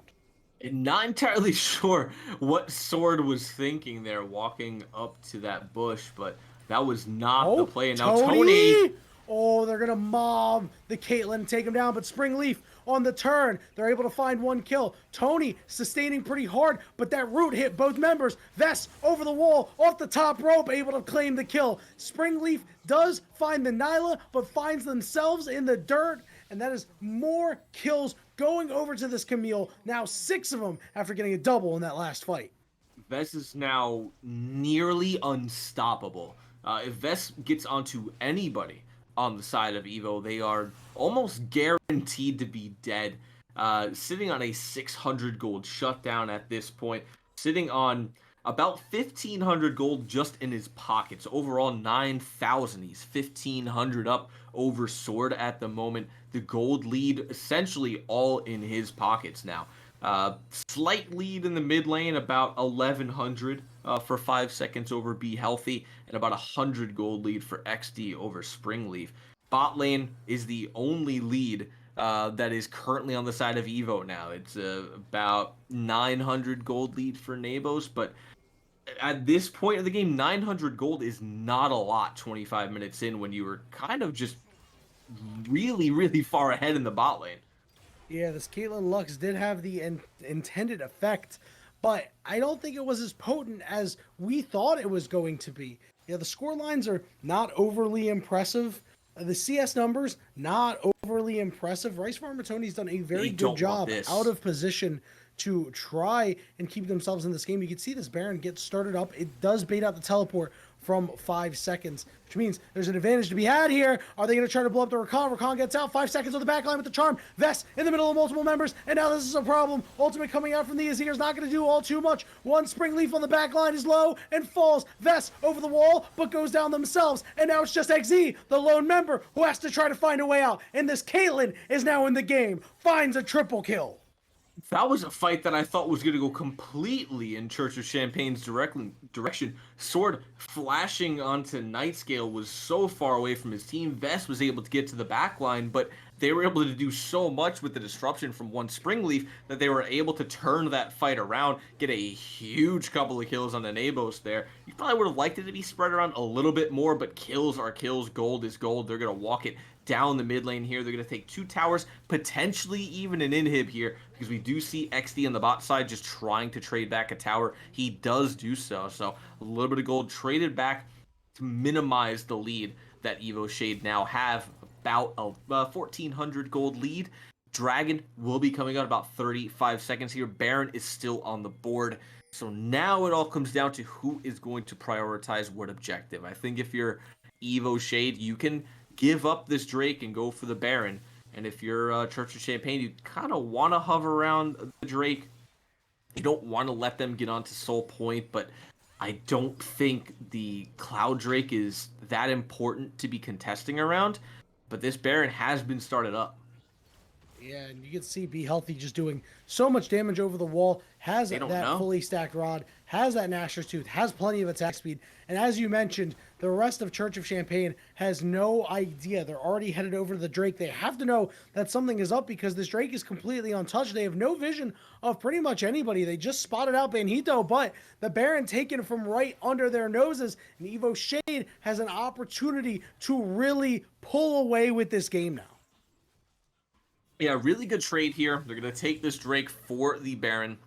B: And not entirely sure what Sword was thinking there, walking up to that bush, but that was not the play. And now Tony.
A: Oh, they're going to mob the Caitlyn and take him down, but Springleaf on the turn. They're able to find one kill. Tony sustaining pretty hard, but that root hit both members. Vest over the wall, off the top rope, able to claim the kill. Springleaf does find the Nyla, but finds themselves in the dirt, and that is more kills going over to this Camille. Now 6 of them after getting a double in that last fight.
B: Vest is now nearly unstoppable. If Vest gets onto anybody on the side of EVO, they are almost guaranteed to be dead. Sitting on a 600 gold shutdown at this point, sitting on about 1,500 gold just in his pockets. Overall, 9,000. He's 1,500 up over Sword at the moment. The gold lead essentially all in his pockets now. Slight lead in the mid lane, about 1,100 for 5 seconds over Be Healthy, and about 100 gold lead for XD over Springleaf. Bot lane is the only lead that is currently on the side of EVO now. It's about 900 gold lead for Nabos, but at this point of the game, 900 gold is not a lot 25 minutes in when you were kind of just really, really far ahead in the bot lane.
A: Yeah, this Caitlyn Lux did have the intended effect, but I don't think it was as potent as we thought it was going to be. Yeah, the score lines are not overly impressive. The CS numbers, not overly impressive. Rice Farmer Tony's done a very good job out of position to try and keep themselves in this game. You can see this Baron get started up. It does bait out the teleport from 5 seconds, which means there's an advantage to be had here. Are they going to try to blow up the Rakan? Rakan gets out, 5 seconds on the back line with the charm. Vest in the middle of multiple members, and now this is a problem. Ultimate coming out from the Azir is not going to do all too much. One Springleaf on the back line is low and falls. Vest over the wall, but goes down themselves, and now it's just XZ, the lone member, who has to try to find a way out, and this Caitlyn is now in the game, finds a triple kill.
B: That was a fight that I thought was going to go completely in Church of Champagne's direction. Sword flashing onto Nightscale was so far away from his team. Vest was able to get to the back line, but they were able to do so much with the disruption from one Springleaf that they were able to turn that fight around, get a huge couple of kills on the Nabos there. You probably would have liked it to be spread around a little bit more, but kills are kills, gold is gold. They're going to walk it down the mid lane here. They're going to take 2 towers, potentially even an inhib here, because we do see XD on the bot side just trying to trade back a tower. He does do so. So a little bit of gold traded back to minimize the lead that Evo Shade now have. About a 1,400 gold lead. Dragon will be coming out about 35 seconds here. Baron is still on the board. So now it all comes down to who is going to prioritize what objective. I think if you're Evo Shade, you can give up this Drake and go for the Baron. And if you're Church of Champagne, you kind of want to hover around the Drake. You don't want to let them get onto Soul Point, but I don't think the Cloud Drake is that important to be contesting around. But this Baron has been started up.
A: Yeah, and you can see Be Healthy just doing so much damage over the wall, has that fully stacked rod, has that Nashor's Tooth, has plenty of attack speed. And as you mentioned, the rest of Church of Champagne has no idea. They're already headed over to the Drake. They have to know that something is up because this Drake is completely untouched. They have no vision of pretty much anybody. They just spotted out Benito, but the Baron taken from right under their noses. And Evo Shade has an opportunity to really pull away with this game now.
B: Yeah, really good trade here. They're going to take this Drake for the Baron.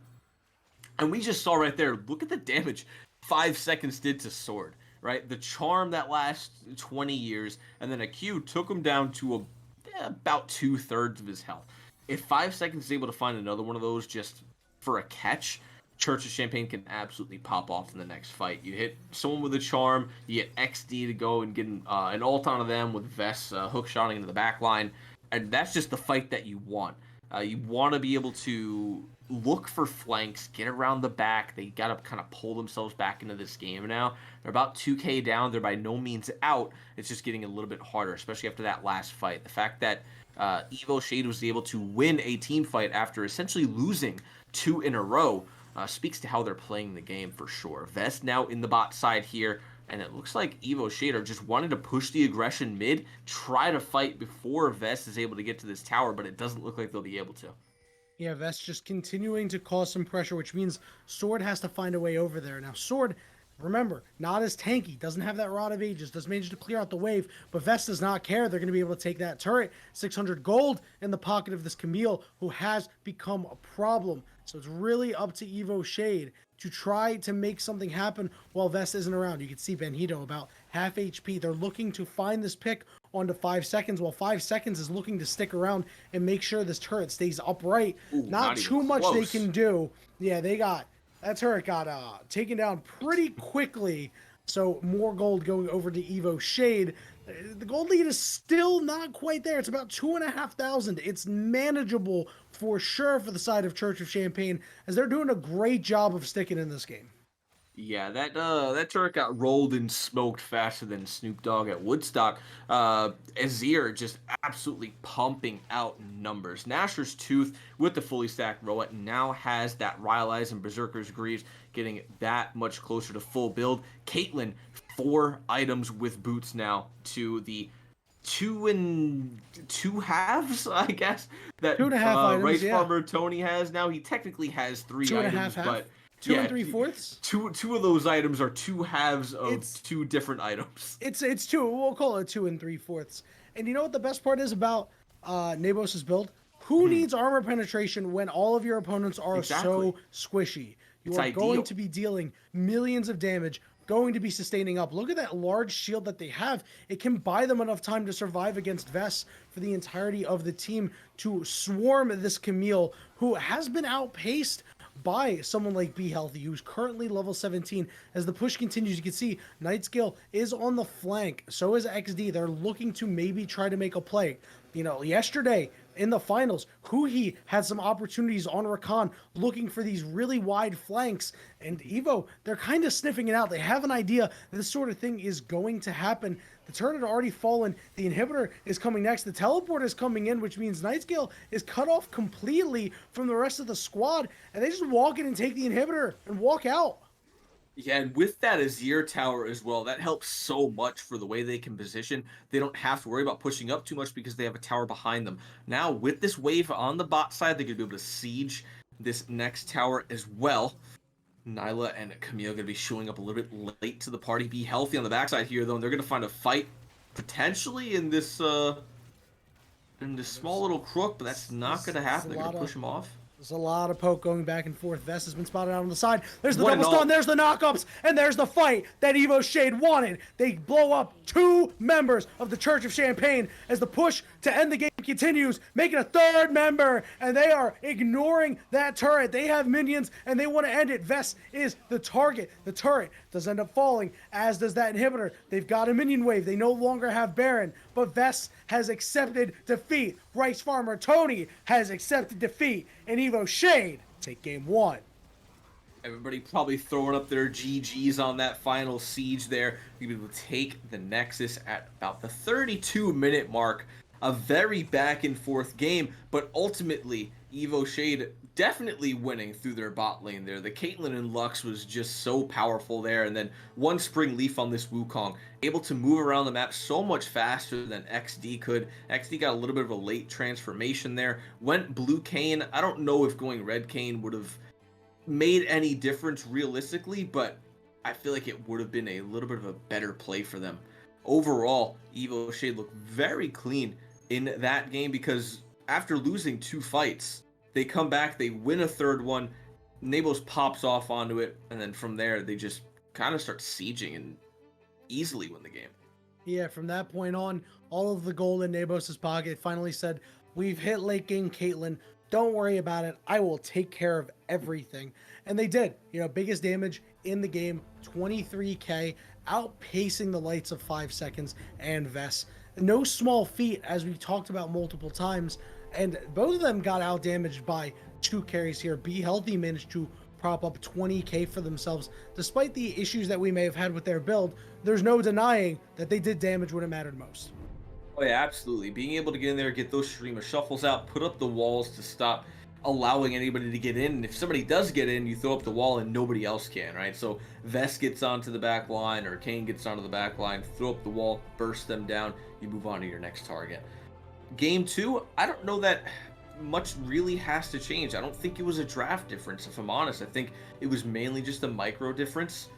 B: And we just saw right there, look at the damage 5 seconds did to Sword, right? The charm that lasts 20 years, and then a Q took him down to about 2/3 of his health. If 5 seconds is able to find another one of those just for a catch, Church of Champagne can absolutely pop off in the next fight. You hit someone with a charm, you get XD to go and get an ult onto them with Vest hook shotting into the back line. And that's just the fight that you want. You want to be able to look for flanks, get around the back. They got to kind of pull themselves back into this game now. They're about 2K down. They're by no means out. It's just getting a little bit harder, especially after that last fight. The fact that Evo Shade was able to win a team fight after essentially losing 2 in a row speaks to how they're playing the game for sure. Vest now in the bot side here, and it looks like Evo Shader just wanted to push the aggression mid, try to fight before Vest is able to get to this tower, but it doesn't look like they'll be able to.
A: Yeah, Vest just continuing to cause some pressure, which means Sword has to find a way over there. Now, Sword, remember, not as tanky, doesn't have that Rod of Ages, does manage to clear out the wave, but Vest does not care. They're going to be able to take that turret. 600 gold in the pocket of this Camille, who has become a problem. So it's really up to Evo Shade to try to make something happen while Vest isn't around. You can see Benito about half HP. They're looking to find this pick onto 5 seconds, while 5 seconds is looking to stick around and make sure this turret stays upright.
B: Ooh,
A: not too much
B: close.
A: they can do. Yeah, that turret got taken down pretty quickly. So more gold going over to Evo Shade. The gold lead is still not quite there. It's about 2,500. It's manageable for sure for the side of Church of Champagne, as they're doing a great job of sticking in this game.
B: Yeah, that turret got rolled and smoked faster than Snoop Dogg at Woodstock. Azir just absolutely pumping out numbers. Nashor's Tooth with the fully stacked Roa now has that Rylai's and Berserker's Greaves, getting that much closer to full build. Caitlyn, 4 items with boots now to the 2 and 2 halves, I guess, that
A: 2.5 items,
B: Rice
A: yeah.
B: Farmer Tony has now. He technically has 3
A: 2.5
B: items,
A: half?
B: but
A: 2
B: yeah,
A: and 3/4.
B: Two of those items are 2 halves of
A: It's-
B: 2 different items.
A: It's 2. We'll call it 2 and 3/4. And you know what the best part is about Nabos' build? Who needs armor penetration when all of your opponents are
B: Exactly.
A: so squishy? You
B: It's
A: are
B: ideal.
A: going to be dealing millions of damage, going to be sustaining up. Look at that large shield that they have. It can buy them enough time to survive against Vess for the entirety of the team to swarm this Camille, who has been outpaced by someone like Be Healthy, who's currently level 17. As the push continues, you can see Nightscale is on the flank. So is XD. They're looking to maybe try to make a play. You know, yesterday in the finals, Huhi had some opportunities on Rakan looking for these really wide flanks. And Evo, they're kind of sniffing it out. They have an idea that this sort of thing is going to happen. The turret had already fallen. The inhibitor is coming next. The teleport is coming in, which means Nightscale is cut off completely from the rest of the squad. And they just walk in and take the inhibitor and walk out.
B: Yeah, and with that Azir tower as well, that helps so much for the way they can position. They don't have to worry about pushing up too much because they have a tower behind them. Now, with this wave on the bot side, they're going to be able to siege this next tower as well. Nyla and Camille are going to be showing up a little bit late to the party. Be Healthy on the backside here, though, and they're going to find a fight potentially in this small little crook, but that's not going to happen. They're going to push him off.
A: There's a lot of poke going back and forth. Vest has been spotted out on the side. There's the
B: One
A: double
B: and all.
A: stun. There's the knockups. And there's the fight that Evo Shade wanted. They blow up 2 members of the Church of Champagne as the push to end the game continues, making a 3rd member. And they are ignoring that turret. They have minions and they want to end it. Vest is the target. The turret does end up falling, as does that inhibitor. They've got a minion wave. They no longer have Baron. But Vest has accepted defeat. Rice Farmer Tony has accepted defeat. And Evo Shade take game 1.
B: Everybody probably throwing up their GGs on that final siege there. We will take the Nexus at about the 32-minute mark. A very back and forth game, but ultimately Evo Shade definitely winning through their bot lane there. The Caitlyn and Lux was just so powerful there, and then one Spring Leaf on this Wukong, able to move around the map so much faster than XD could. XD got a little bit of a late transformation there. Went Blue Kayn. I don't know if going Red Kayn would have made any difference realistically, but I feel like it would have been a little bit of a better play for them. Overall, Evo Shade looked very clean in that game, because after losing 2 fights, they come back, they win a 3rd one, Nabos pops off onto it, and then from there, they just kind of start sieging and easily win the game.
A: Yeah, from that point on, all of the gold in Nabos' pocket finally said, we've hit late game Caitlyn. Don't worry about it. I will take care of everything. And they did. You know, biggest damage in the game, 23k, outpacing the lights of 5 seconds and Vess. no small feat, as we talked about multiple times. And both of them got out damaged by 2 carries here. Be Healthy managed to prop up 20k for themselves. Despite the issues that we may have had with their build, there's no denying that they did damage when it mattered most.
B: Oh yeah, absolutely. Being able to get in there, get those stream of shuffles out, put up the walls to stop allowing anybody to get in. And if somebody does get in, you throw up the wall and nobody else can, right? So Vest gets onto the back line or Kane gets onto the back line, throw up the wall, burst them down, you move on to your next target. Game two, I don't know that much really has to change. I don't think it was a draft difference, if I'm honest. I think it was mainly just a micro difference.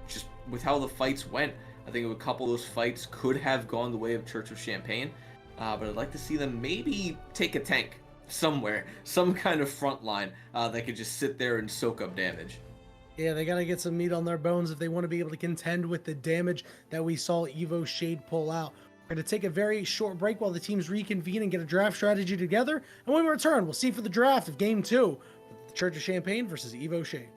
B: Just with how the fights went, I think a couple of those fights could have gone the way of Church of Champagne, but I'd like to see them maybe take a tank somewhere, some kind of front line that could just sit there and soak up damage.
A: Yeah, they got to get some meat on their bones if they want to be able to contend with the damage that we saw EVO Shade pull out. We're going to take a very short break while the teams reconvene and get a draft strategy together. And when we return, we'll see for the draft of Game 2, the Church of Champagne versus EVO Shade.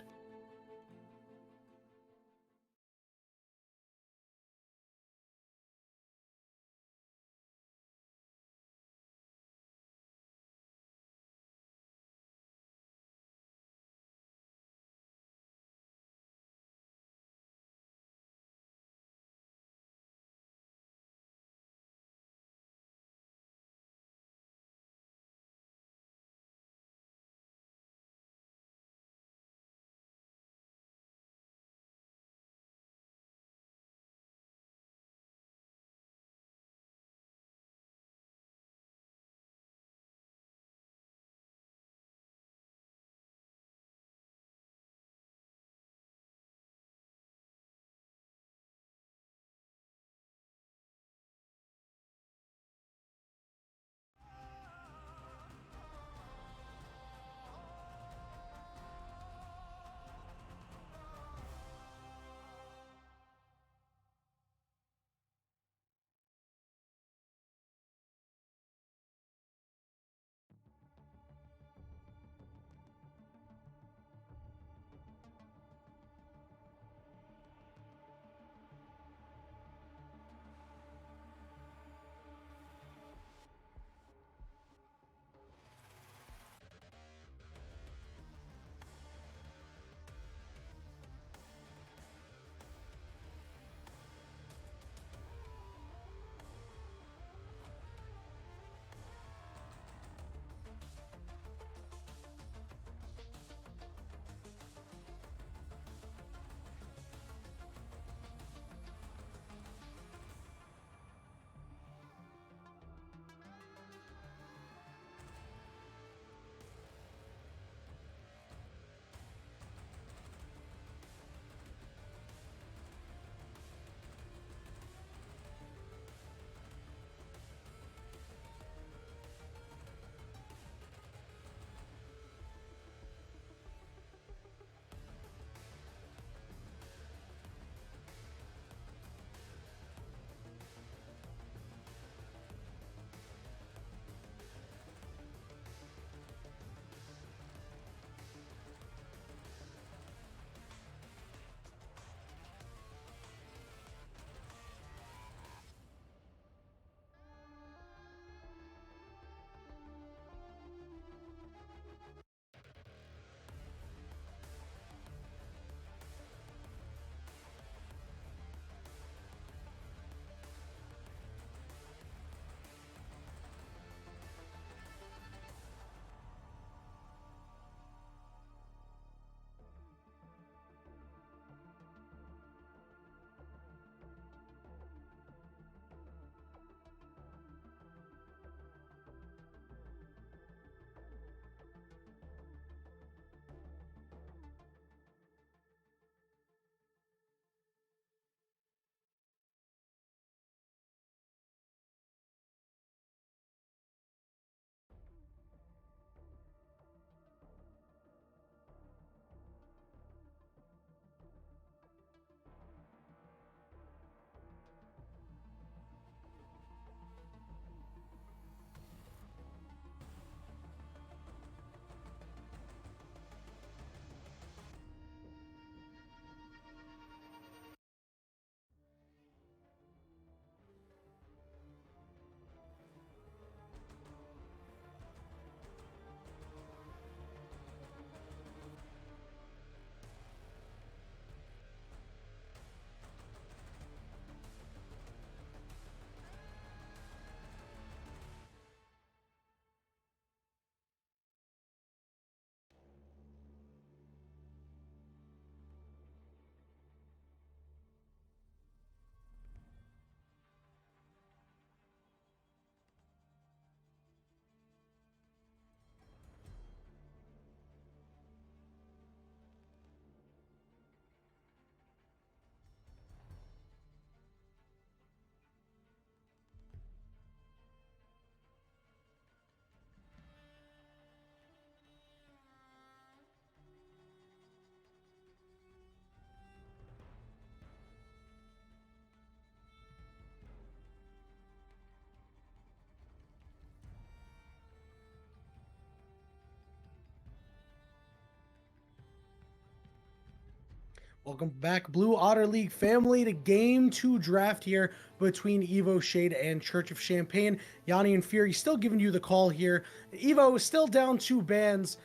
A: Welcome back, Blue Otter League family, to Game 2 draft here between EVO Shade and Church of Champagne. Yanni and Fury still giving you the call here. EVO is still down 2 bans,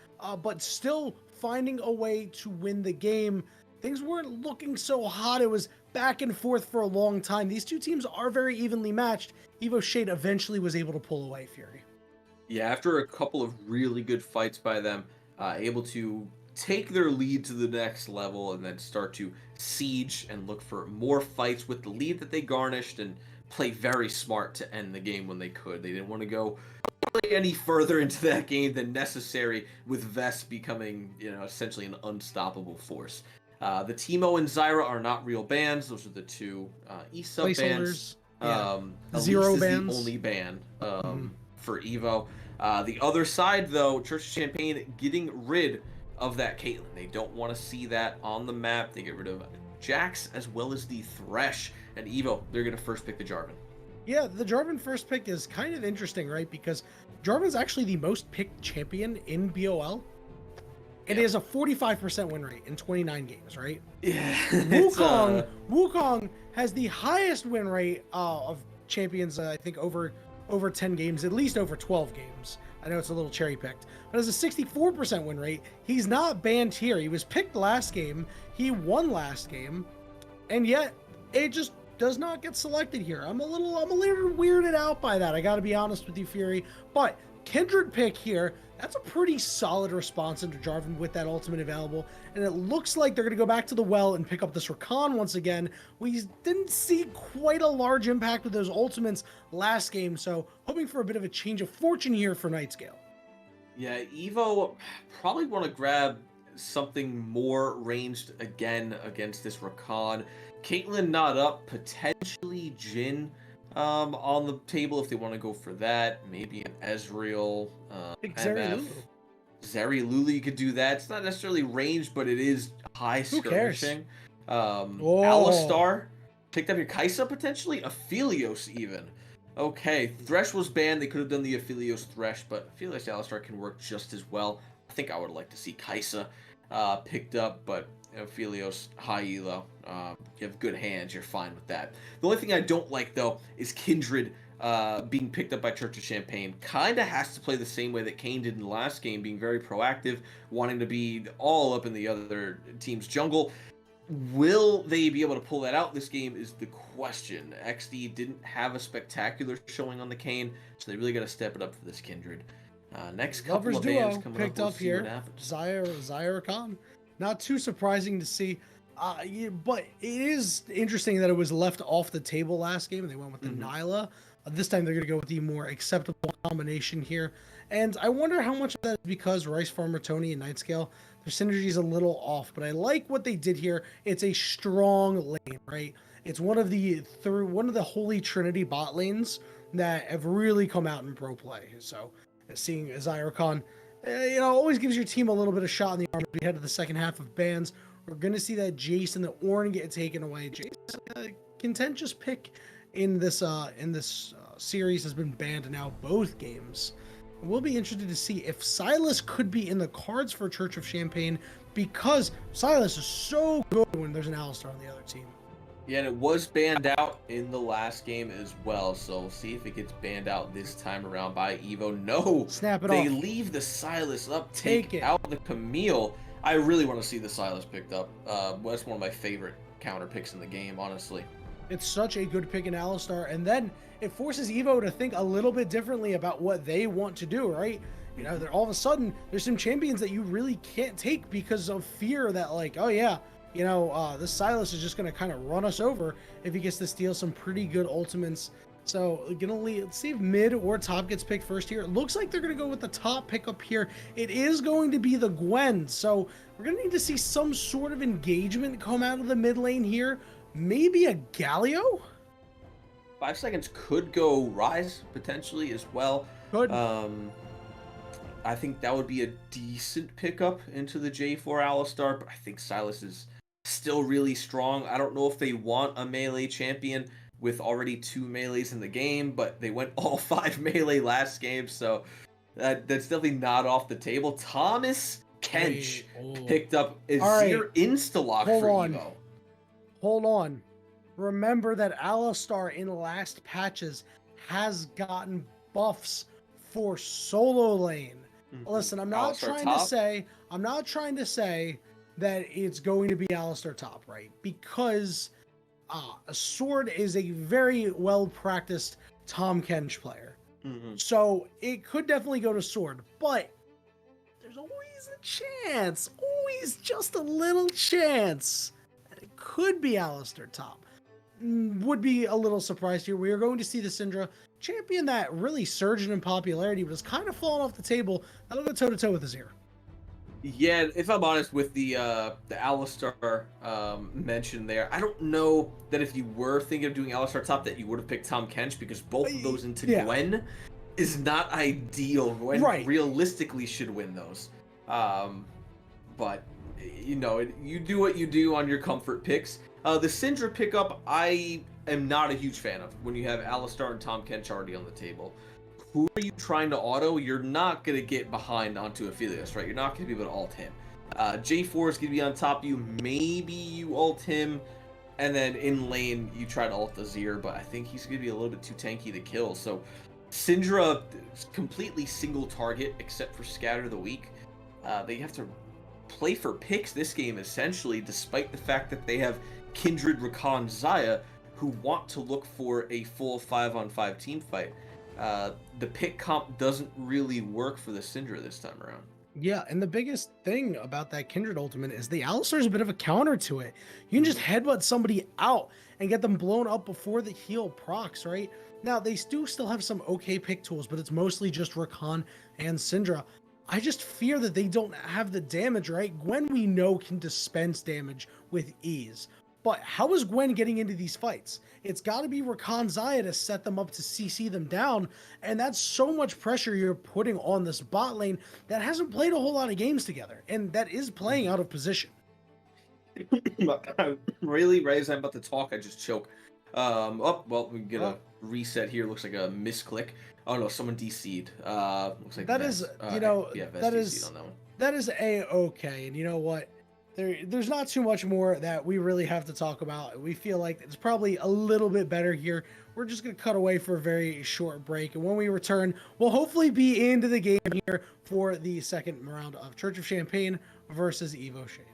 A: but still finding a way to win the game. Things weren't looking so hot. It was back and forth for a long time. These two teams are very evenly matched. EVO Shade eventually was able to pull away, Fury.
B: Yeah, after a couple of really good fights by them, able to take their lead to the next level and then start to siege and look for more fights with the lead that they garnished and play very smart to end the game when they could. They didn't want to go really any further into that game than necessary, with Vest becoming, essentially an unstoppable force. The Teemo and Zyra are not real bans. Those are the two E-sub bans.
A: Yeah.
B: Zero
A: Elise
B: bans.
A: is
B: The only ban for EVO. The other side, though, Church of Champagne getting rid of that Caitlyn. They don't want to see that on the map. They get rid of Jax as well as the Thresh. And EVO, they're going to first pick the Jarvan.
A: Yeah, the Jarvan first pick is kind of interesting, right? Because Jarvan's actually the most picked champion in BOL. It is a 45% win rate in 29 games, right?
B: Yeah.
A: Wukong has the highest win rate of champions, I think, over 10 games, at least over 12 games. I know it's a little cherry picked, but has a 64% win rate. He's not banned here. He was picked last game. He won last game, and yet it just does not get selected here. I'm a little weirded out by that. I got to be honest with you, Fury. But Kindred pick here, that's a pretty solid response into Jarvan with that ultimate available. And it looks like they're going to go back to the well and pick up this Rakan once again. We didn't see quite a large impact with those ultimates last game, so hoping for a bit of a change of fortune here for Nightscale.
B: Yeah, EVO probably want to grab something more ranged again against this Rakan. Caitlyn not up, potentially Jhin on the table if they want to go for that. Maybe an Ezreal, MF. Zeri Lulu, you could do that. It's not necessarily ranged, but it is high skirmishing. Alistar, picked up your Kai'Sa potentially? Aphelios even. Okay, Thresh was banned. They could have done the Aphelios Thresh, but Aphelios Alistar can work just as well. I think I would like to see Kai'Sa picked up, but Aphelios, high elo. You have good hands, you're fine with that. The only thing I don't like, though, is Kindred being picked up by Church of Champagne. Kind of has to play the same way that Kane did in the last game, being very proactive, wanting to be all up in the other team's jungle. Will they be able to pull that out this game is the question. XD didn't have a spectacular showing on the Kane, so they really got to step it up for this Kindred. Next couple
A: Lovers
B: of bands
A: duo
B: coming
A: picked
B: up,
A: up here. Zyra Khan. Not too surprising to see. But it is interesting that it was left off the table last game and they went with the Nyla. This time they're going to go with the more acceptable combination here. And I wonder how much of that is because Rice Farmer, Tony, and Nightscale, their synergy is a little off. But I like what they did here. It's a strong lane, right? It's one of the holy trinity bot lanes that have really come out in pro play. So seeing Zyra Khan, always gives your team a little bit of shot in the arm as we head to the second half of bans. We're going to see that Jace and the Ornn get taken away. Jace, contentious pick in this series, has been banned now both games. We'll be interested to see if Silas could be in the cards for Church of Champagne, because Silas is so good when there's an Alistar on the other team.
B: Yeah, and it was banned out in the last game as well, so we'll see if it gets banned out this time around by EVO. No!
A: Snap it off.
B: They leave the Silas up, take out the Camille. I really want to see the Silas picked up. That's one of my favorite counter picks in the game, honestly.
A: It's such a good pick in Alistar, and then it forces EVO to think a little bit differently about what they want to do, right? All of a sudden, there's some champions that you really can't take because of fear that, like, oh yeah, this Silas is just going to kind of run us over if he gets to steal some pretty good ultimates. So let's see if mid or top gets picked first here. It looks like they're going to go with the top pickup here. It is going to be the Gwen. So we're going to need to see some sort of engagement come out of the mid lane here. Maybe a Galio?
B: 5 seconds could go Rise potentially as well.
A: Good.
B: I think that would be a decent pickup into the J4 Alistar, but I think Silas is still really strong. I don't know if they want a melee champion with already 2 melees in the game, but they went all 5 melee last game, so that's definitely not off the table. Thomas Kench
A: oh.
B: picked up
A: All right,
B: Azir insta-lock
A: hold
B: for
A: on.
B: EVO.
A: Hold on. Remember that Alistar in last patches has gotten buffs for solo lane. Listen, I'm not
B: Alistar
A: trying
B: top?
A: to say that it's going to be Alistar top, right? Because a sword is a very well practiced Tom Kench player. So it could definitely go to sword, but there's always a chance, always just a little chance that it could be Alistar top. Would be a little surprised here. We are going to see the Syndra champion that really surged in popularity, but has kind of fallen off the table. That'll go toe to toe with Azir.
B: Yeah, if I'm honest with the Alistar mention there, I don't know that if you were thinking of doing Alistar top that you would have picked Tom Kench, because both of those into Gwen is not ideal. Gwen realistically should win those. But you know, you do what you do on your comfort picks. The Syndra pickup, I am not a huge fan of when you have Alistar and Tom Kench already on the table. Who are you trying to auto? You're not going to get behind onto Aphelios, right? You're not going to be able to ult him. J4 is going to be on top of you. Maybe you ult him, and then in lane, you try to ult Azir, but I think he's going to be a little bit too tanky to kill. So Syndra is completely single target, except for Scatter the Weak. They have to play for picks this game, essentially, despite the fact that they have Kindred, Rakan, Xayah, who want to look for a full 5-on-5 team fight. The pick comp doesn't really work for the Syndra this time around.
A: Yeah, and the biggest thing about that Kindred ultimate is the Alistar is a bit of a counter to it. You can just headbutt somebody out and get them blown up before the heal procs, right? Now, they do still have some okay pick tools, but it's mostly just Rakan and Syndra. I just fear that they don't have the damage, right? Gwen, we know, can dispense damage with ease. But how is Gwen getting into these fights? It's got to be Rakan Xayah to set them up to CC them down, and that's so much pressure you're putting on this bot lane that hasn't played a whole lot of games together, and that is playing out of position.
B: Really, right as I'm about to talk, I just choke. Oh, well, we get a reset here. Looks like a misclick. Oh no, someone DC'd. Looks like
A: that
B: Vest.
A: is, you know,
B: yeah, Vest
A: that
B: DC'd
A: is
B: on that one.
A: that is a-okay, and you know what? There's not too much more that we really have to talk about. We feel like it's probably a little bit better here. We're just going to cut away for a very short break. And when we return, we'll hopefully be into the game here for the second round of Church of Champagne versus EVO Shade.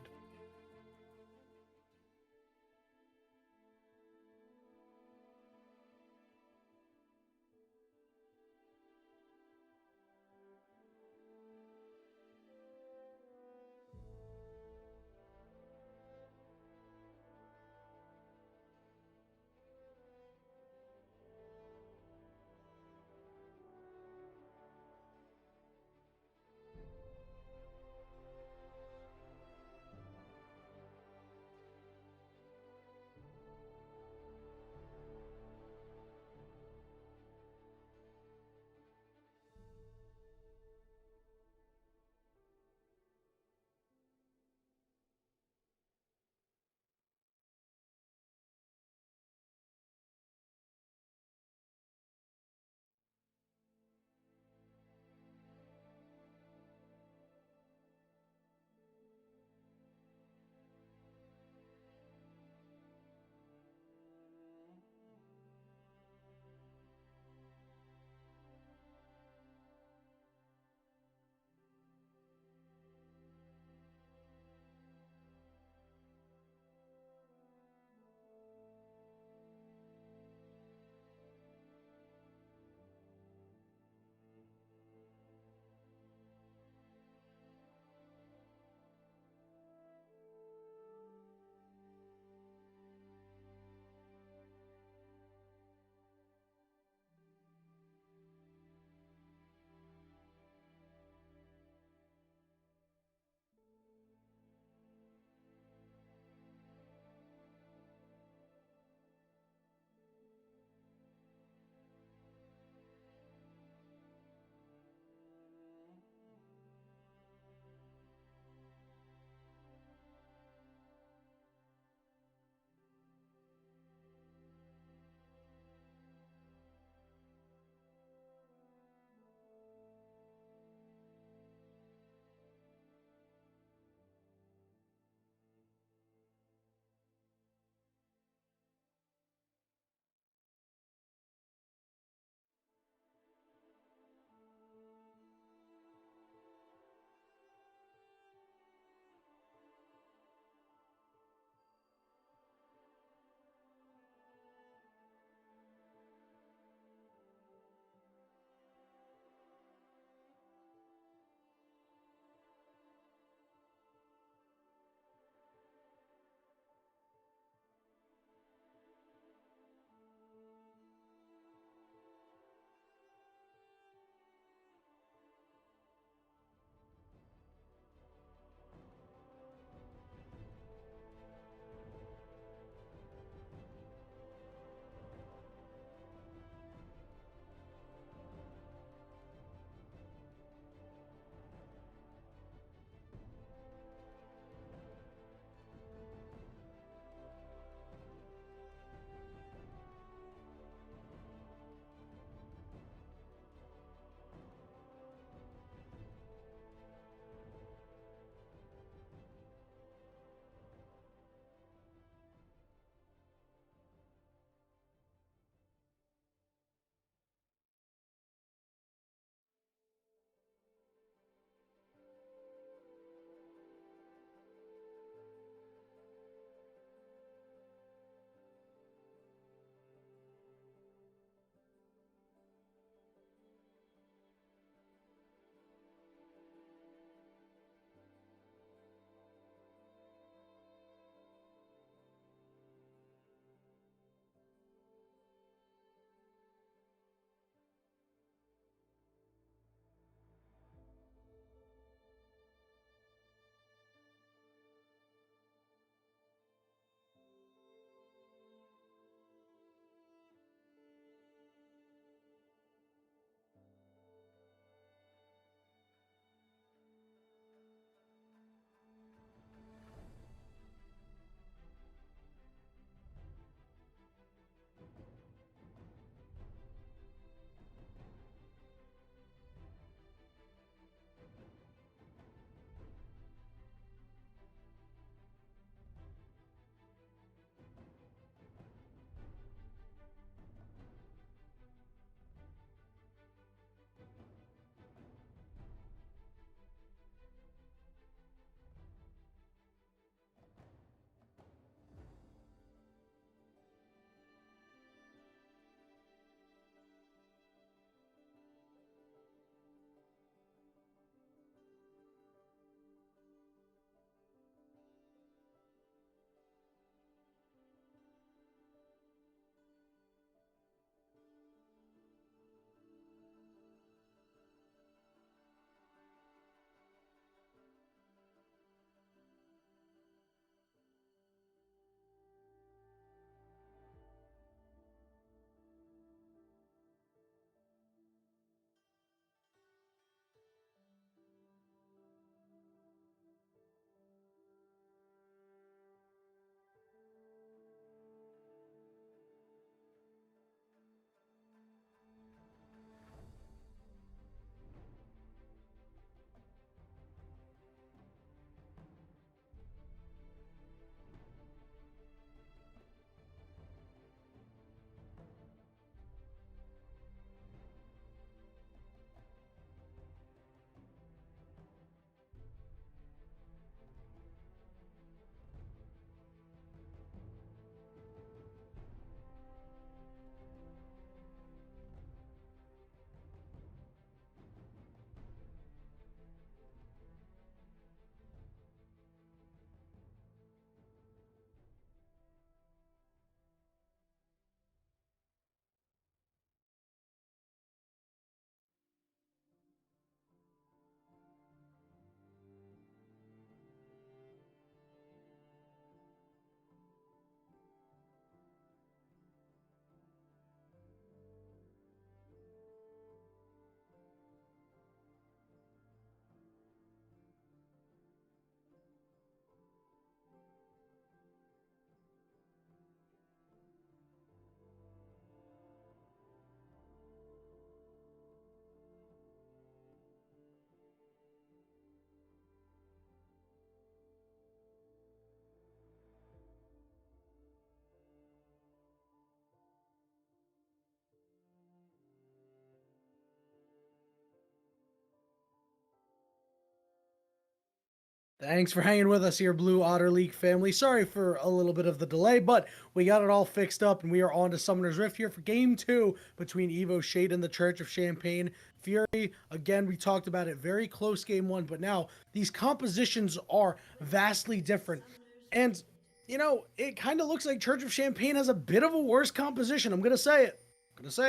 A: Thanks for hanging with us here, Blue Otter League family. Sorry for a little bit of the delay, but we got it all fixed up, and we are on to Summoner's Rift here for Game 2 between EVO Shade and the Church of Champagne Fury. Again, we talked about it, very close Game 1, but now these compositions are vastly different. And, it kind of looks like Church of Champagne has a bit of a worse composition. I'm going to say it. It's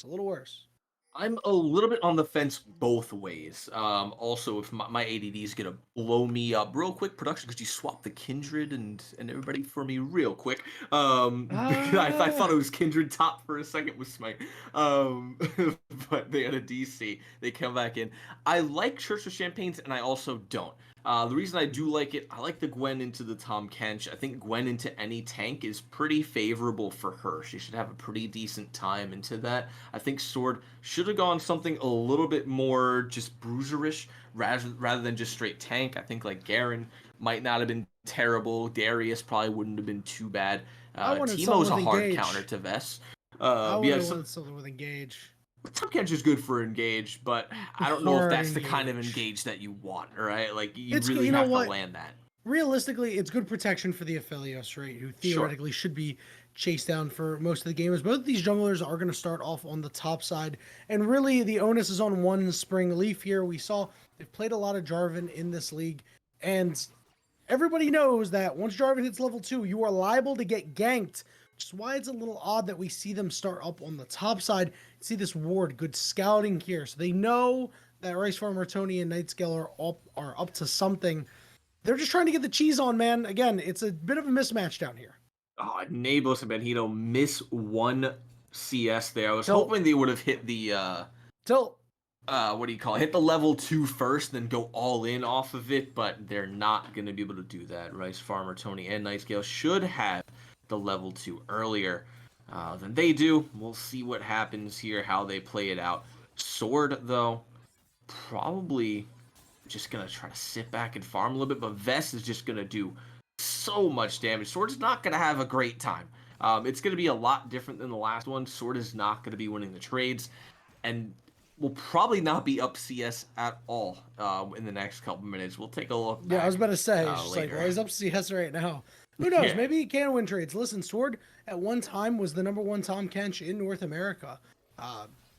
A: a little worse.
B: I'm a little bit on the fence both ways. Also, if my ADD is gonna blow me up real quick, production, could you swap the Kindred and everybody for me real quick? Because I thought it was Kindred top for a second with Smite. Um, but they had a DC. They come back in. I like Church of Champagnes, and I also don't. The reason I do like it, I like the Gwen into the Tom Kench. I think Gwen into any tank is pretty favorable for her. She should have a pretty decent time into that. I think Sword should have gone something a little bit more just bruiserish rather than just straight tank. I think like Garen might not have been terrible. Darius probably wouldn't have been too bad.
A: I wanted
B: Teemo's
A: something
B: a
A: with
B: hard
A: Engage.
B: counter to Vess.
A: I wanted something with Engage.
B: Tom Kench is good for engage, but I don't know if that's the kind of
A: Engage.
B: engage that you want, right? Like you
A: It's
B: really
A: you know
B: have to
A: what?
B: land that.
A: Realistically, it's good protection for the Aphelios, right? Who theoretically should be chased down for most of the gamers. Both of these junglers are going to start off on the top side, and really the onus is on one Spring Leaf here. We saw they've played a lot of Jarvan in this league, and everybody knows that once Jarvan hits level 2, you are liable to get ganked. Which is why it's a little odd that we see them start up on the top side. See this ward, good scouting here. So they know that Rice Farmer, Tony, and Nightscale are up to something. They're just trying to get the cheese on, man. Again, it's a bit of a mismatch down here.
B: Oh, Nabos and Benito miss one CS there. I was
A: Tilt.
B: hoping they would have hit the
A: Tilt.
B: what do you call it? Hit the level 2 first, then go all in off of it, but they're not gonna be able to do that. Rice Farmer, Tony, and Nightscale should have the level 2 earlier than they do. We'll see what happens here, how they play it out. Sword, though, probably just gonna try to sit back and farm a little bit, but Vest is just gonna do so much damage. Sword's not gonna have a great time. It's gonna be a lot different than the last one. Sword is not gonna be winning the trades, and will probably not be up CS at all in the next couple minutes. We'll take a look.
A: Yeah, I was about to say, it's just
B: later.
A: like, well, he's up CS right now. Who knows?
B: Yeah.
A: Maybe he can win trades. Listen, Sword at one time was the #1 Tom Kench in North America.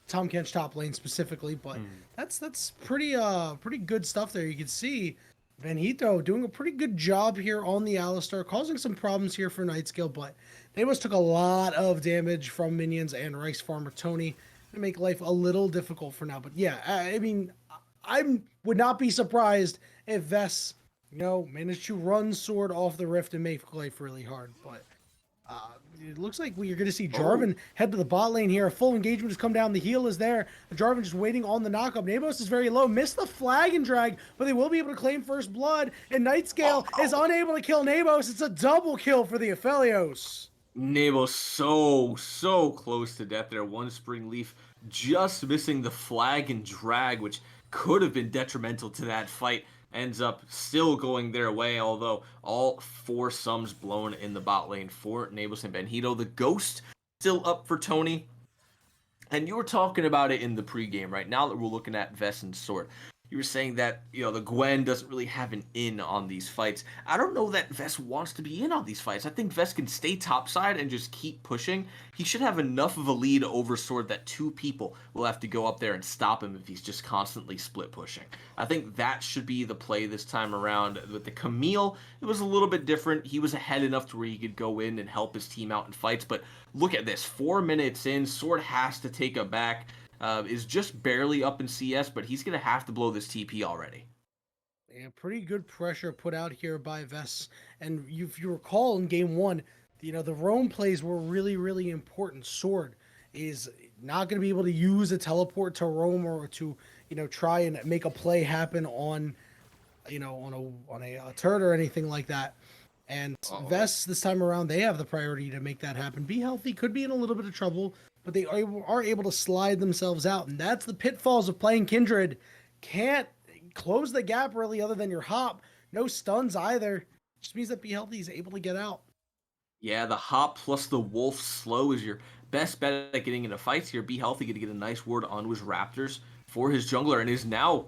A: Tom Kench top lane specifically, but that's pretty good stuff there. You can see Benito doing a pretty good job here on the Alistar, causing some problems here for Nightscale, but they must took a lot of damage from minions and Rice Farmer Tony to make life a little difficult for now. But yeah, I mean, I would not be surprised if Vess, managed to run Sword off the Rift and make life really hard. But it looks like we're going to see Jarvan head to the bot lane here. A full engagement has come down. The heal is there. Jarvan just waiting on the knockup. Nabos is very low. Missed the flag and drag, but they will be able to claim first blood. And Nightscale is unable to kill Nabos. It's a double kill for the Aphelios.
B: Nabos so close to death there. One Spring Leaf just missing the flag and drag, which could have been detrimental to that fight. Ends up still going their way, although all 4 sums blown in the bot lane for Nabos and Benito. The Ghost still up for Tony. And you were talking about it in the pregame, right? Now that we're looking at Vess and Sword, you were saying that, the Gwen doesn't really have an in on these fights. I don't know that Vess wants to be in on these fights. I think Vess can stay topside and just keep pushing. He should have enough of a lead over Sword that 2 people will have to go up there and stop him if he's just constantly split pushing. I think that should be the play this time around. With the Camille, it was a little bit different. He was ahead enough to where he could go in and help his team out in fights. But look at this. 4 minutes in, Sword has to take a back. Is just barely up in CS, but he's going to have to blow this TP already.
A: Yeah, pretty good pressure put out here by Vess. And if you recall in game 1, the roam plays were really important. Sword is not going to be able to use a teleport to roam or to, try and make a play happen on, on a turret or anything like that. And Vess this time around, they have the priority to make that happen. Be Healthy could be in a little bit of trouble, but they are able to slide themselves out. And that's the pitfalls of playing Kindred. Can't close the gap really other than your hop. No stuns either. Just means that Be Healthy is able to get out.
B: Yeah, the hop plus the wolf slow is your best bet at getting into fights here. Be Healthy going to get a nice ward onto his Raptors for his jungler and is now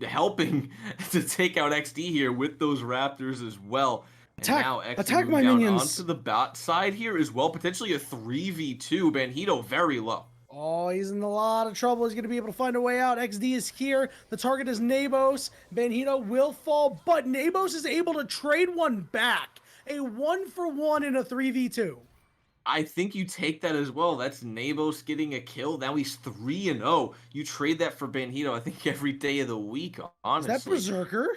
B: helping to take out XD here with those Raptors as well. And
A: Attack!
B: now XD
A: Attack
B: moving
A: my
B: down onto
A: minions!
B: the bot side here as well. Potentially a 3v2. Banhito very low.
A: Oh, he's in a lot of trouble. He's going to be able to find a way out. XD is here. The target is Nabos. Banhito will fall, but Nabos is able to trade one back. A 1-for-1 in a 3v2.
B: I think you take that as well. That's Nabos getting a kill. Now he's 3-0. You trade that for Banhito, I think, every day of the week,
A: Is that
B: honestly.
A: Berserker?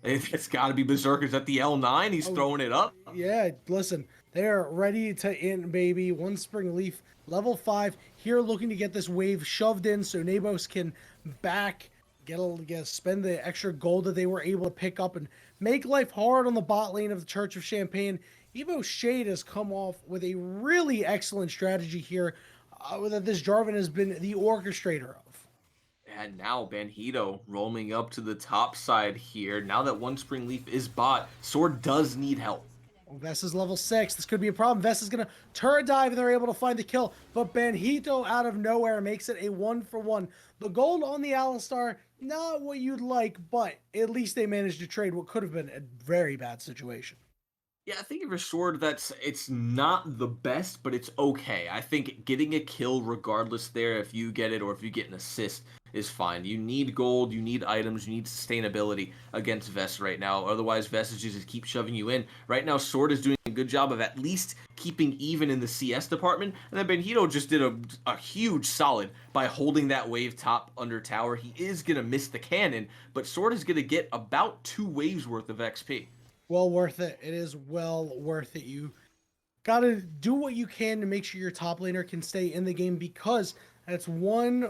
B: It's got to be Berserkers at the L9. He's
A: Oh,
B: throwing it up.
A: yeah, listen, they are ready to in, baby. One Spring Leaf, level 5, here looking to get this wave shoved in so Nabos can back, spend the extra gold that they were able to pick up and make life hard on the bot lane of the Church of Champagne. EVO Shade has come off with a really excellent strategy here that this Jarvan has been the orchestrator of.
B: And now Banhito roaming up to the top side here. Now that One Spring Leaf is bot, Sword does need help.
A: Vess is level 6. This could be a problem. Vess is going to turret dive and they're able to find the kill. But Banhito out of nowhere makes it a 1-for-1. The gold on the Alistar, not what you'd like, but at least they managed to trade what could have been a very bad situation.
B: Yeah, I think for Sword, it's not the best, but it's okay. I think getting a kill regardless there, if you get it or if you get an assist, is fine. You need gold, you need items, you need sustainability against Vest right now. Otherwise, Vest is just keep shoving you in. Right now, Sword is doing a good job of at least keeping even in the CS department. And then Banhito just did a huge solid by holding that wave top under tower. He is going to miss the cannon, but Sword is going to get about 2 waves worth of XP.
A: Well worth it. It is well worth it. You got to do what you can to make sure your top laner can stay in the game because that's one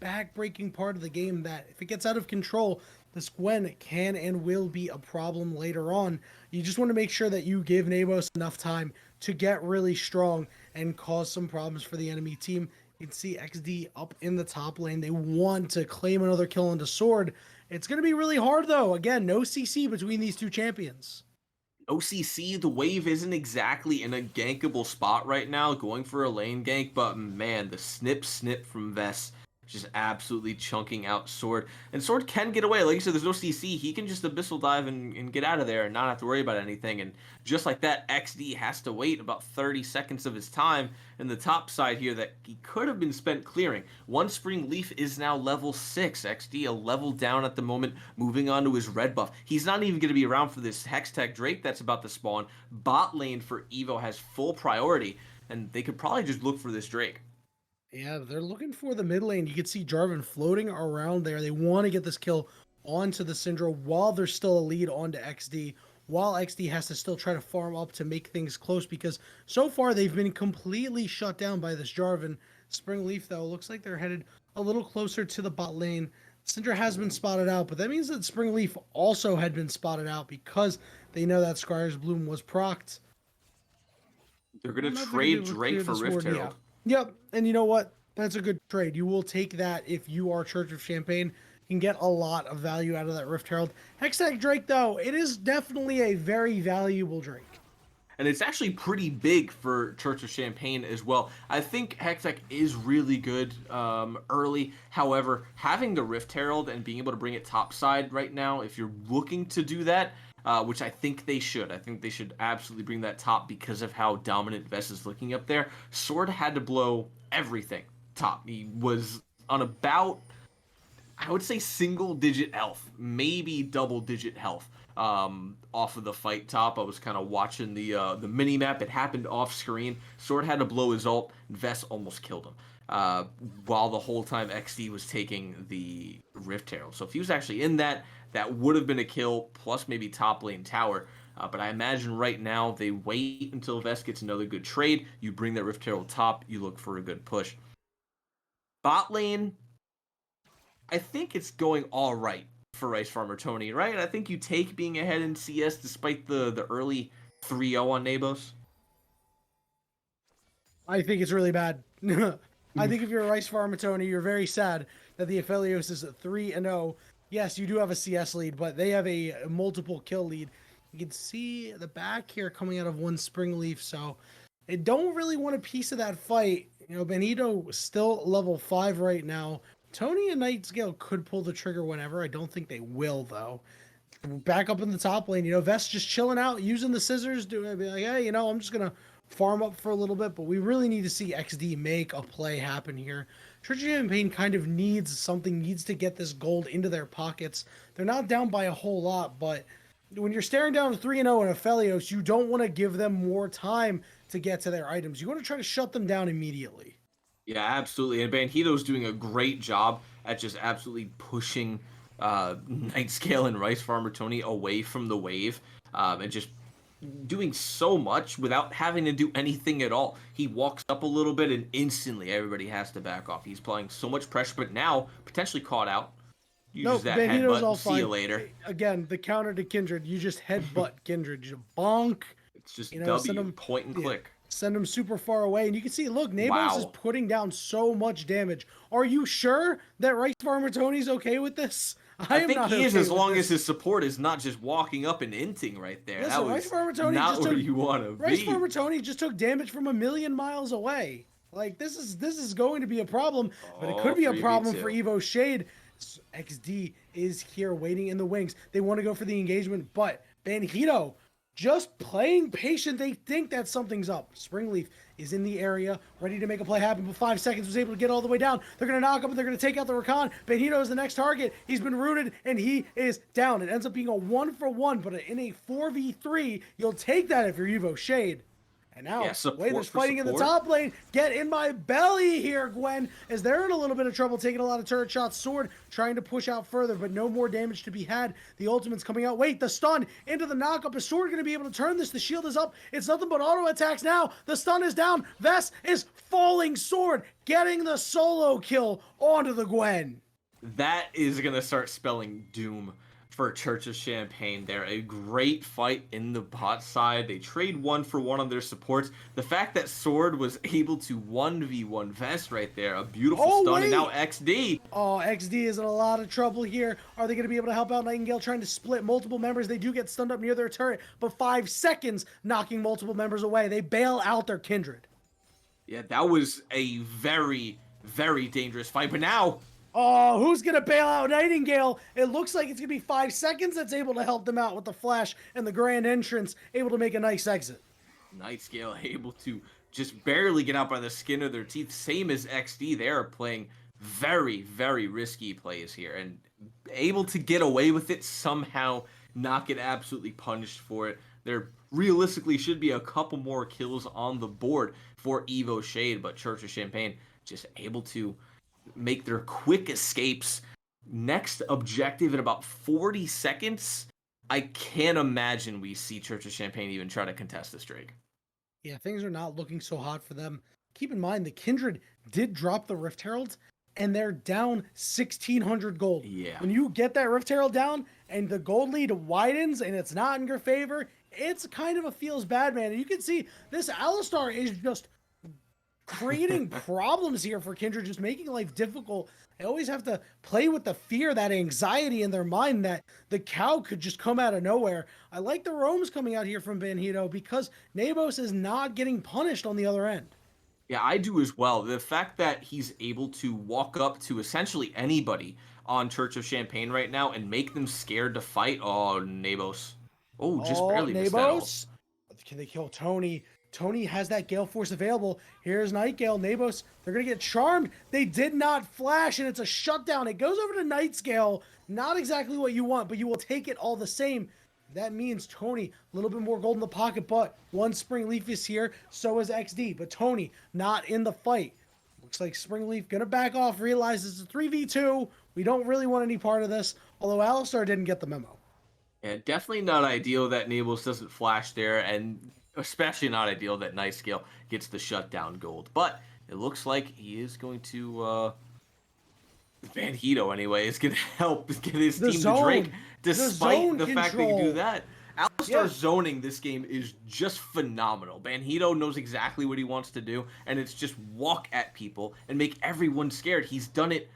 A: back-breaking part of the game that if it gets out of control, this Gwen can and will be a problem later on. You just want to make sure that you give Nabos enough time to get really strong and cause some problems for the enemy team. You can see XD up in the top lane. They want to claim another kill into Sword. It's going to be really hard, though. Again, no CC between these two champions.
B: OCC, the wave isn't exactly in a gankable spot right now, going for a lane gank, but man, the snip from Vess just absolutely chunking out Sword. And Sword can get away. Like you said, there's no CC. He can just Abyssal Dive and get out of there and not have to worry about anything. And just like that, XD has to wait about 30 seconds of his time in the top side here that he could have been spent clearing. One Spring Leaf is now level 6. XD a level down at the moment, moving on to his red buff. He's not even going to be around for this Hextech Drake that's about to spawn. Bot lane for EVO has full priority, and they could probably just look for this Drake.
A: Yeah, they're looking for the mid lane. You can see Jarvan floating around there. They want to get this kill onto the Syndra while there's still a lead onto XD, while XD has to still try to farm up to make things close because so far they've been completely shut down by this Jarvan. Spring Leaf, though, looks like they're headed a little closer to the bot lane. Syndra has been spotted out, but that means that Spring Leaf also had been spotted out because they know that Squire's Bloom was procced.
B: They're going to trade Drake for Rift Herald.
A: Yep, and you know what? That's a good trade. You will take that if you are Church of Champagne. You can get a lot of value out of that Rift Herald. Hextech Drake, though, it is definitely a very valuable Drake.
B: And it's actually pretty big for Church of Champagne as well. I think Hextech is really good early. However, having the Rift Herald and being able to bring it topside right now, if you're looking to do that, which I think they should. I think they should absolutely bring that top because of how dominant Vess is looking up there. Sword had to blow everything top. He was on about, I would say, single-digit health, maybe double-digit health off of the fight top. I was kind of watching the mini-map. It happened off-screen. Sword had to blow his ult. Vess almost killed him. While the whole time XD was taking the Rift Herald. So if he was actually in that, that would have been a kill, plus maybe top lane tower. But I imagine right now they wait until Vess gets another good trade. You bring that Rift Herald top, you look for a good push. Bot lane, I think it's going all right for Rice Farmer Tony, right? I think you take being ahead in CS despite the early 3-0 on Nabos.
A: I think it's really bad. I think if you're a Rice Farmer Tony, you're very sad that the Aphelios is 3-0. Yes, you do have a CS lead, but they have a multiple kill lead. You can see the back here coming out of one Spring Leaf, so they don't really want a piece of that fight. You know, Benito still level 5 right now, Tony and Nightscale could pull the trigger whenever. I don't think they will, though. Back up in the top lane, Vest just chilling out, using the scissors, doing be like, hey, I'm just gonna farm up for a little bit, but we really need to see XD make a play happen here. Church of Champagne kind of needs to get this gold into their pockets. They're not down by a whole lot, but when you're staring down 3-0 in Aphelios, you don't want to give them more time to get to their items. You want to try to shut them down immediately.
B: Yeah, absolutely. And Banhito's doing a great job at just absolutely pushing Nightscale and Rice Farmer Tony away from the wave, and just doing so much without having to do anything at all. He walks up a little bit and instantly everybody has to back off. He's applying so much pressure, but now potentially caught out. Uses that
A: Banhito's
B: headbutt.
A: all
B: See
A: fine.
B: you later.
A: Again, the counter to Kindred, you just headbutt Kindred. You just bonk.
B: It's just W, point and click.
A: Send him super far away. And you can see, look, Nabos is putting down so much damage. Are you sure that Rice Farmer Tony's okay with this?
B: I think he is, as long as his support is not just walking up and inting right there.
A: Listen,
B: that was
A: Rice Farmer Tony
B: not where you want to be.
A: Rice Farmer Tony just took damage from 1,000,000 miles away. Like, this is going to be a problem, but it could be a problem for EVO Shade. XD is here waiting in the wings. They want to go for the engagement, but Banhito just playing patient. They think that something's up. Springleaf is in the area, ready to make a play happen, but 5 seconds was able to get all the way down. They're going to knock up and they're going to take out the Rakan. Banhito is the next target. He's been rooted and he is down. It ends up being a 1-for-1, but in a 4v3, you'll take that if you're EVO Shade. And now, there's fighting in the top lane. Get in my belly here, Gwen, as they're in a little bit of trouble, taking a lot of turret shots. Sword trying to push out further, but no more damage to be had. The ultimate's coming out. Wait, the stun into the knockup. Is Sword going to be able to turn this? The shield is up. It's nothing but auto attacks now. The stun is down. Vest is falling. Sword getting the solo kill onto the Gwen.
B: That is going to start spelling doom for Church of Champagne there. A great fight in the bot side. They trade 1-for-1 on their supports. The fact that Sword was able to 1v1 Vest right there, a beautiful stun, and now XD.
A: Oh, XD is in a lot of trouble here. Are they going to be able to help out Nightingale trying to split multiple members? They do get stunned up near their turret, but 5 seconds knocking multiple members away. They bail out their Kindred.
B: Yeah, that was a very, very dangerous fight, but now...
A: Oh, who's going to bail out Nightingale? It looks like it's going to be 5 seconds that's able to help them out with the flash and the grand entrance, able to make a nice exit.
B: Nightscale able to just barely get out by the skin of their teeth. Same as XD. They are playing very, very risky plays here and able to get away with it somehow, not get absolutely punished for it. There realistically should be a couple more kills on the board for EVO Shade, but Church of Champagne just able to make their quick escapes. Next objective in about 40 seconds. I can't imagine we see Church of Champagne even try to contest this, Drake.
A: Yeah, things are not looking so hot for them. Keep in mind, the Kindred did drop the Rift Heralds, and they're down 1,600 gold.
B: Yeah.
A: When you get that Rift Herald down, and the gold lead widens, and it's not in your favor, it's kind of a feels bad, man. And you can see this Alistar is just creating problems here for Kindred, just making life difficult. They always have to play with the fear, that anxiety in their mind that the cow could just come out of nowhere. I like the roams coming out here from Banhito because Nabos is not getting punished on the other end.
B: Yeah, I do as well. The fact that he's able to walk up to essentially anybody on Church of Champagne right now and make them scared to fight. Oh, Nabos. Oh, just barely missed that ult.
A: Can they kill Tony? Tony has that Gale Force available. Here's Nightgale. Nabos, they're going to get charmed. They did not flash, and it's a shutdown. It goes over to Nightscale. Not exactly what you want, but you will take it all the same. That means Tony, a little bit more gold in the pocket, but one Springleaf is here. So is XD, but Tony not in the fight. Looks like Springleaf going to back off, realizes it's a 3v2. We don't really want any part of this, although Alistar didn't get the memo.
B: Yeah, definitely not ideal that Nabos doesn't flash there, and especially not ideal that Nightscale gets the shutdown gold. But it looks like he is going to, Banhito anyway, is going to help get his team to Drake, despite the fact they can do that. Alistar's zoning this game is just phenomenal. Banhito knows exactly what he wants to do, and it's just walk at people and make everyone scared. He's done it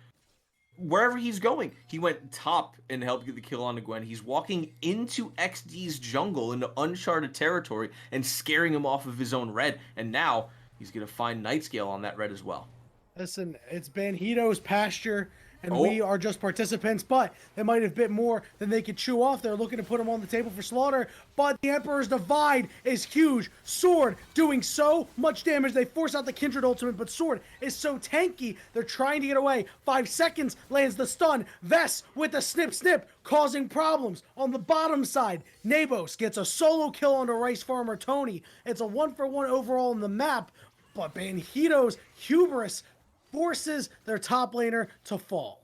B: wherever he's going. He went top and helped get the kill on Gwen. He's walking into XD's jungle, into uncharted territory, and scaring him off of his own red. And now he's going to find Nightscale on that red as well.
A: Listen, it's Banhito's pasture, and we
B: Oh,
A: are just participants, but they might have bit more than they could chew off. They're looking to put them on the table for slaughter, but the Emperor's Divide is huge. Sword doing so much damage. They force out the Kindred ultimate, but Sword is so tanky. They're trying to get away. 5 seconds, lands the stun. Vess with the snip snip, causing problems on the bottom side. Nabos gets a solo kill onto Rice Farmer Tony. It's a 1-for-1 overall in the map, but Banhito's hubris forces their top laner to fall.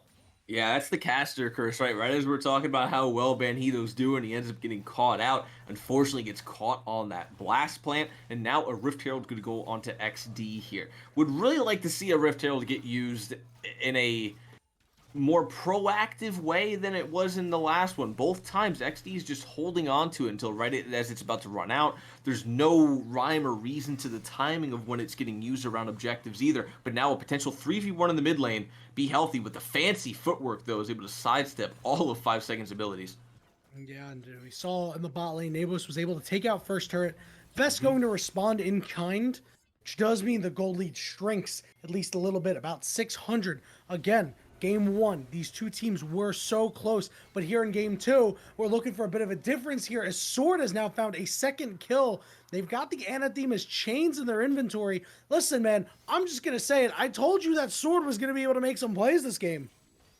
B: yeah, that's the caster curse, right? Right as we're talking about how well Banhito's doing, he ends up getting caught out. Unfortunately, gets caught on that blast plant, and now a Rift Herald could go onto XD here. Would really like to see a Rift Herald get used in a more proactive way than it was in the last one. Both times, XD is just holding on to it until right as it's about to run out. There's no rhyme or reason to the timing of when it's getting used around objectives either. But now a potential 3v1 in the mid lane. Be healthy with the fancy footwork, though, is able to sidestep all of 5 seconds abilities.
A: Yeah, and we saw in the bot lane, Nabos was able to take out first turret. Vest going to respond in kind, which does mean the gold lead shrinks at least a little bit, about 600. Again, game 1, these two teams were so close, but here in game 2, we're looking for a bit of a difference here as Sword has now found a second kill. They've got the Anathema's chains in their inventory. Listen, man, I'm just going to say it. I told you that Sword was going to be able to make some plays this game.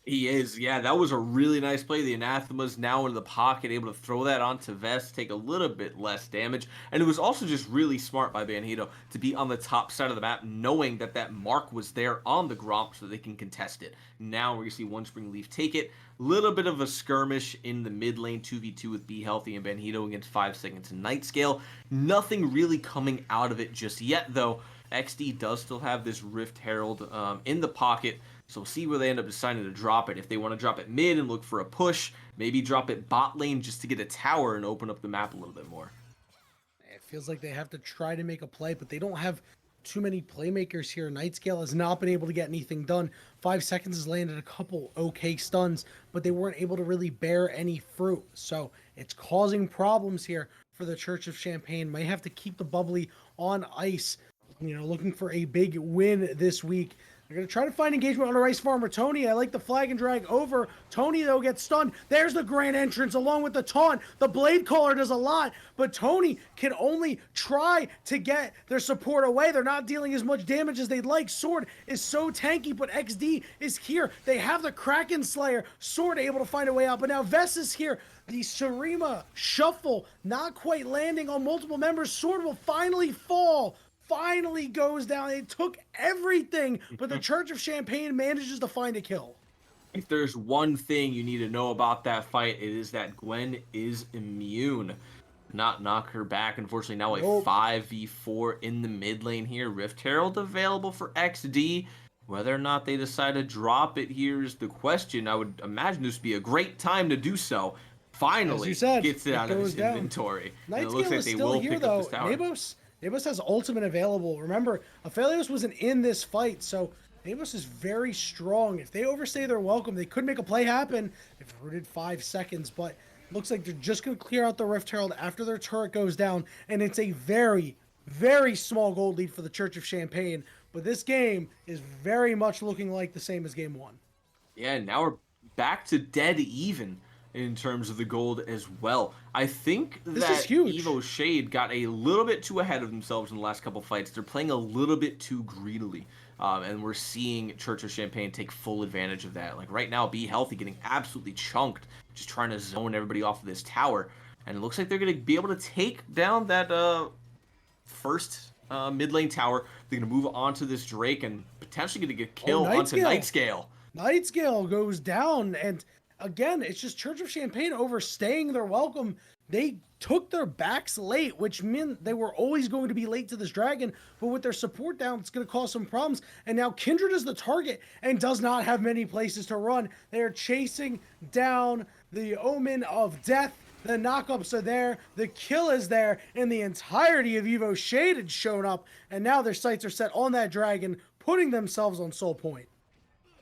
B: He is, yeah, that was a really nice play. The Anathema's now in the pocket, able to throw that onto Vest, take a little bit less damage. And it was also just really smart by Banhito to be on the top side of the map, knowing that that mark was there on the Gromp so they can contest it. Now we're going to see One Spring Leaf take it. Little bit of a skirmish in the mid lane, 2v2 with Be Healthy and Banhito against 5 seconds and Night Scale. Nothing really coming out of it just yet, though. XD does still have this Rift Herald in the pocket. So we'll see where they end up deciding to drop it. If they want to drop it mid and look for a push, maybe drop it bot lane just to get a tower and open up the map a little bit more.
A: It feels like they have to try to make a play, but they don't have too many playmakers here. Nightscale has not been able to get anything done. 5 seconds has landed a couple okay stuns, but they weren't able to really bear any fruit. So it's causing problems here for the Church of Champagne. Might have to keep the bubbly on ice, looking for a big win this week. They're going to try to find engagement on a Rice Farmer Tony. I like the flag and drag over. Tony, though, gets stunned. There's the grand entrance along with the taunt. The Blade Caller does a lot, but Tony can only try to get their support away. They're not dealing as much damage as they'd like. Sword is so tanky, but XD is here. They have the Kraken Slayer. Sword able to find a way out, but now Vess is here. The Sarima shuffle not quite landing on multiple members. Sword will finally fall. Finally goes down. It took everything, but the Church of Champagne manages to find a kill.
B: If there's one thing you need to know about that fight, it is that Gwen is immune. Not knock her back. Unfortunately, now a 5v4 in the mid lane here. Rift Herald available for XD. Whether or not they decide to drop it here is the question. I would imagine this would be a great time to do so. Finally,
A: as you said,
B: gets it out of his inventory.
A: Night Scale is still here, though. Nabos has ultimate available. Remember, Aphelios wasn't in this fight, so Nabos is very strong. If they overstay their welcome, they could make a play happen. They've rooted 5 seconds, but looks like they're just going to clear out the Rift Herald after their turret goes down, and it's a very, very small gold lead for the Church of Champagne. But this game is very much looking like the same as game 1.
B: Yeah, now we're back to dead even in terms of the gold as well. I think that EVO Shade got a little bit too ahead of themselves in the last couple fights. They're playing a little bit too greedily. And we're seeing Church of Champagne take full advantage of that. Like right now, Be Healthy getting absolutely chunked, just trying to zone everybody off of this tower. And it looks like they're going to be able to take down that first mid lane tower. They're going to move on to this Drake and potentially going to get killed onto Nightscale.
A: Nightscale goes down, and again, it's just Church of Champagne overstaying their welcome. They took their backs late, which meant they were always going to be late to this dragon, but with their support down, it's going to cause some problems. And now Kindred is the target and does not have many places to run. They are chasing down the Omen of Death. The knockups are there, the kill is there, and the entirety of EVO Shade had shown up, and now their sights are set on that dragon, putting themselves on Soul Point.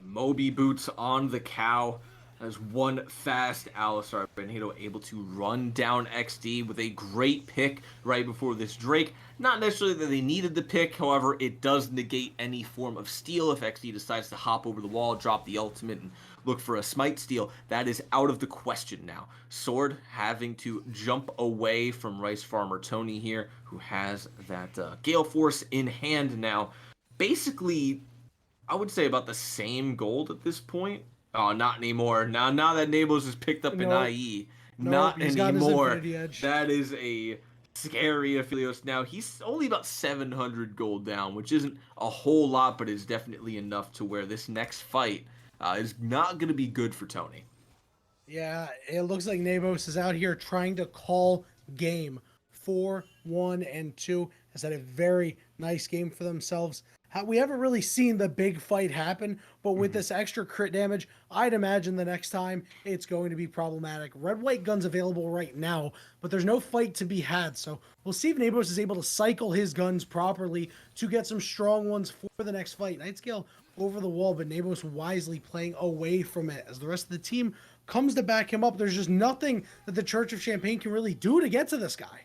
B: Moby boots on the cow. As one fast Alistar Benito able to run down XD with a great pick right before this Drake. Not necessarily that they needed the pick, however, it does negate any form of steal if XD decides to hop over the wall, drop the ultimate, and look for a smite steal. That is out of the question now. Sword having to jump away from Rice Farmer Tony here, who has that Gale Force in hand now. Basically, I would say about the same gold at this point. Oh, not anymore. Now that Nabos has picked up an
A: Nope.
B: IE,
A: Nope.
B: not
A: He's got his
B: anymore.
A: Infinity Edge.
B: That is a scary Aphelios. Now he's only about 700 gold down, which isn't a whole lot, but is definitely enough to where this next fight is not going to be good for Tony.
A: Yeah, it looks like Nabos is out here trying to call game 4, 1, and 2. Has had a very nice game for themselves. We haven't really seen the big fight happen, but with this extra crit damage, I'd imagine the next time it's going to be problematic. Red-white guns available right now, but there's no fight to be had, so we'll see if Nabos is able to cycle his guns properly to get some strong ones for the next fight. Nightscale over the wall, but Nabos wisely playing away from it as the rest of the team comes to back him up. There's just nothing that the Church of Champagne can really do to get to this guy.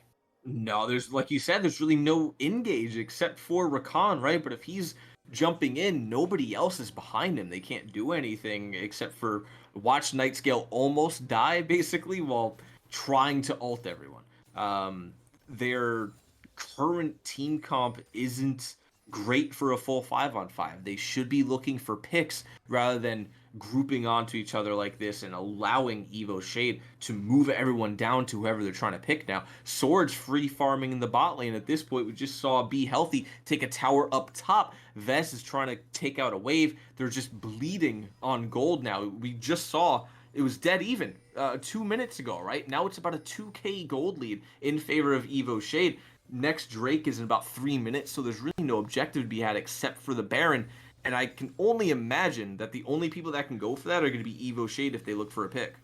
B: No, there's, like you said, there's really no engage except for Rakan, right? But if he's jumping in, nobody else is behind him. They can't do anything except for watch Nightscale almost die, basically, while trying to ult everyone. Their current team comp isn't great for a full 5-on-5. They should be looking for picks rather than grouping onto each other like this and allowing EVO Shade to move everyone down to whoever they're trying to pick now. Sword's free farming in the bot lane at this point. We just saw Be Healthy take a tower up top. Vess is trying to take out a wave. They're just bleeding on gold now. We just saw it was dead even 2 minutes ago, right? Now it's about a 2k gold lead in favor of EVO Shade. Next Drake is in about 3 minutes, so there's really no objective to be had except for the Baron. And I can only imagine that the only people that can go for that are going to be EVO Shade if they look for a pick.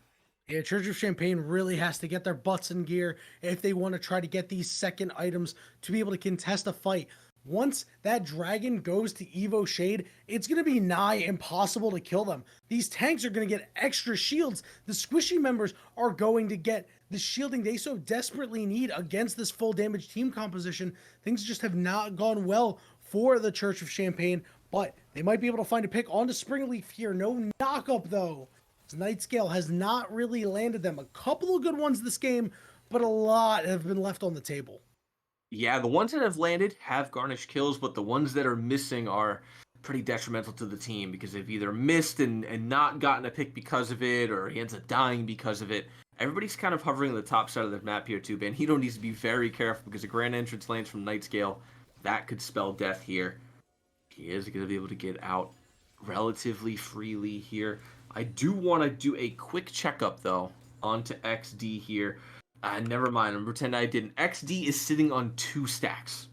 A: Yeah, Church of Champagne really has to get their butts in gear if they want to try to get these second items to be able to contest a fight. Once that dragon goes to EVO Shade, it's going to be nigh impossible to kill them. These tanks are going to get extra shields. The squishy members are going to get the shielding they so desperately need against this full damage team composition. Things just have not gone well for the Church of Champagne, but they might be able to find a pick onto Springleaf here. No knock-up, though. Nightscale has not really landed them. A couple of good ones this game, but a lot have been left on the table.
B: Yeah, the ones that have landed have garnished kills, but the ones that are missing are pretty detrimental to the team because they've either missed and not gotten a pick because of it, or he ends up dying because of it. Everybody's kind of hovering on the top side of the map here too, man. Bandito needs to be very careful because a grand entrance lands from Nightscale. That could spell death here. He is going to be able to get out relatively freely here. I do want to do a quick checkup, though, onto XD here. Never mind. I'm pretending I didn't. XD is sitting on 2 stacks.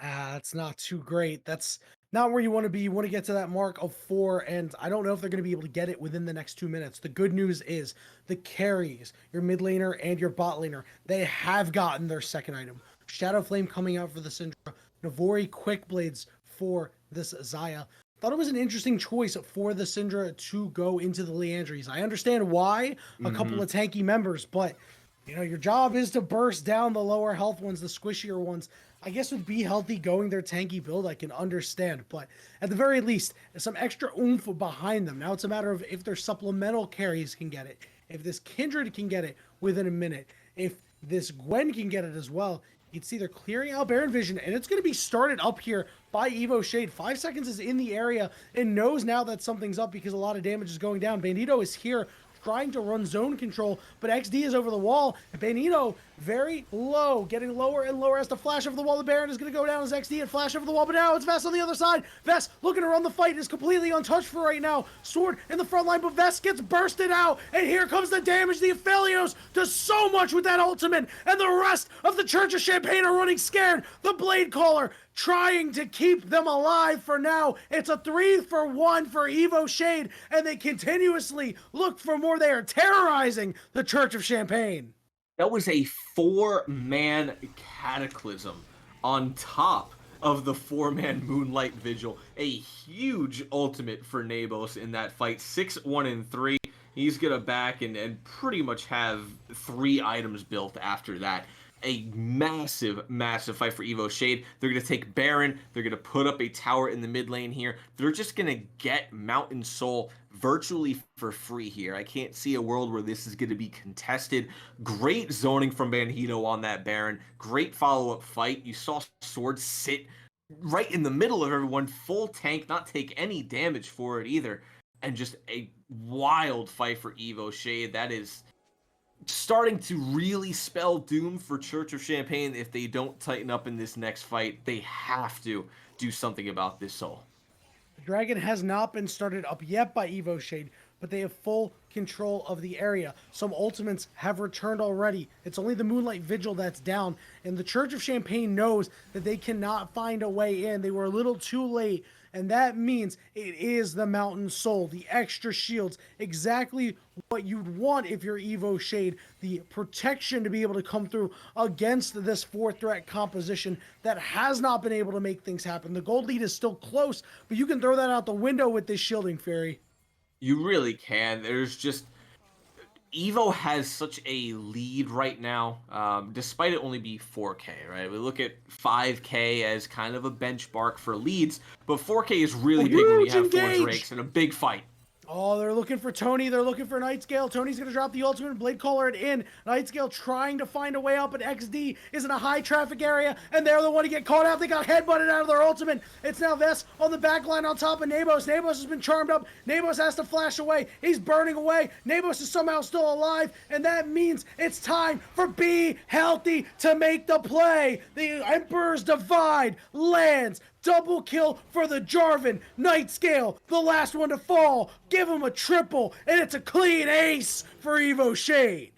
A: That's not too great. That's not where you want to be. You want to get to that mark of 4, and I don't know if they're going to be able to get it within the next 2 minutes. The good news is the carries, your mid laner and your bot laner, they have gotten their second item. Shadow Flame coming out for the Syndra. Navori Quick Blades for this Xayah. Thought it was an interesting choice for the Syndra to go into the Leandries. I understand why, a couple of tanky members, but you know, your job is to burst down the lower health ones, the squishier ones. I guess with Be Healthy going their tanky build, I can understand, but at the very least, some extra oomph behind them. Now it's a matter of if their supplemental carries can get it, if this Kindred can get it within a minute, if this Gwen can get it as well. You can see they're clearing out Baron Vision, and it's going to be started up here by EVO Shade. 5 seconds is in the area and knows now that something's up because a lot of damage is going down. Bandito is here trying to run zone control, but XD is over the wall. Bandito very low, getting lower and lower as to flash over the wall. The Baron is going to go down as XD and flash over the wall, but now it's Vess on the other side. Vess looking to run the fight, is completely untouched for right now. Sword in the front line, but Vess gets bursted out, and here comes the damage. The Aphelios does so much with that ultimate, and the rest of the Church of Champagne are running scared. The Blade Caller trying to keep them alive for now. It's a 3-for-1 for EVO Shade, and they continuously look for more. They are terrorizing the Church of Champagne.
B: That was a 4-man cataclysm on top of the 4-man Moonlight Vigil. A huge ultimate for Nabos in that fight. 6-1-3. He's gonna back and pretty much have 3 items built after that. A massive, massive fight for Evo Shade. They're gonna take Baron. They're gonna put up a tower in the mid lane here. They're just gonna get Mountain Soul virtually for free here. I can't see a world where this is gonna be contested. Great zoning from Bandido on that Baron. Great follow-up fight. You saw Sword sit right in the middle of everyone, full tank, not take any damage for it either. And just a wild fight for Evo Shade. That is starting to really spell doom for Church of Champagne. If they don't tighten up in this next fight, they have to do something about this soul.
A: The dragon has not been started up yet by Evo Shade, but they have full control of the area. Some ultimates have returned already. It's only the Moonlight Vigil that's down, and the Church of Champagne knows that they cannot find a way in. They were a little too late, and that means it is the Mountain Soul, the extra shields, exactly what you'd want if you're Evo Shade, the protection to be able to come through against this 4-threat composition that has not been able to make things happen. The gold lead is still close, but you can throw that out the window with this shielding fairy.
B: You really can. There's just Evo has such a lead right now, despite it only be 4K, right? We look at 5K as kind of a benchmark for leads, but 4K is really big when you have 4 Drakes in a big fight.
A: Oh, they're looking for Tony. They're looking for Nightscale. Tony's going to drop the ultimate. Blade Caller it in. Nightscale trying to find a way up, but XD is in a high traffic area, and they're the one to get caught out. They got headbutted out of their ultimate. It's now Vess on the back line on top of Nabos. Nabos has been charmed up. Nabos has to flash away. He's burning away. Nabos is somehow still alive, and that means it's time for Be Healthy to make the play. The Emperor's Divide lands. Double kill for the Jarvan. Nightscale, the last one to fall. Give him a triple, and it's a clean ace for Evo Shade.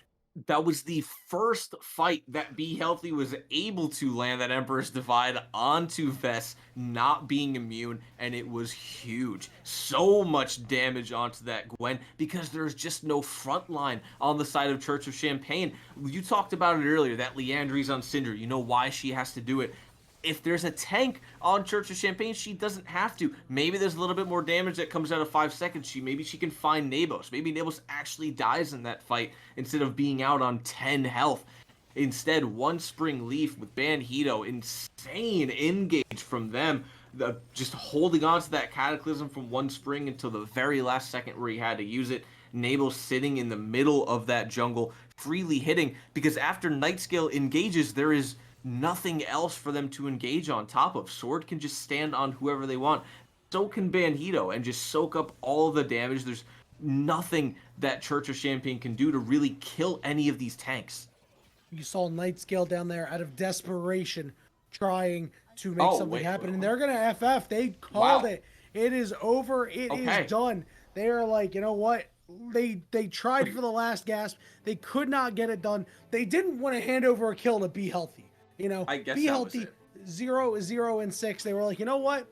B: That was the first fight that Be Healthy was able to land that Emperor's Divide onto Vess, not being immune, and it was huge. So much damage onto that Gwen because there's just no front line on the side of Church of Champagne. You talked about it earlier, that Leandri's on Syndra. You know why she has to do it. If there's a tank on Church of Champagne, she doesn't have to. Maybe there's a little bit more damage that comes out of 5 seconds. Maybe she can find Nabos. Maybe Nabos actually dies in that fight instead of being out on 10 health. Instead, one Spring Leaf with Bandido, insane engage from them. Just holding on to that Cataclysm from one Spring until the very last second where he had to use it. Nabos sitting in the middle of that jungle, freely hitting, because after Nightscale engages, there is nothing else for them to engage on top of. Sword can just stand on whoever they want. So can Bandido and just soak up all the damage. There's nothing that Church of Champagne can do to really kill any of these tanks.
A: You saw Nightscale down there out of desperation trying to make something happen, and they're going to FF. They called it. It is over. It is done. They are like, you know what? They tried for the last gasp. They could not get it done. They didn't want to hand over a kill to Be Healthy. You know,
B: I guess
A: Be Healthy, 0-0-6. They were like, you know what?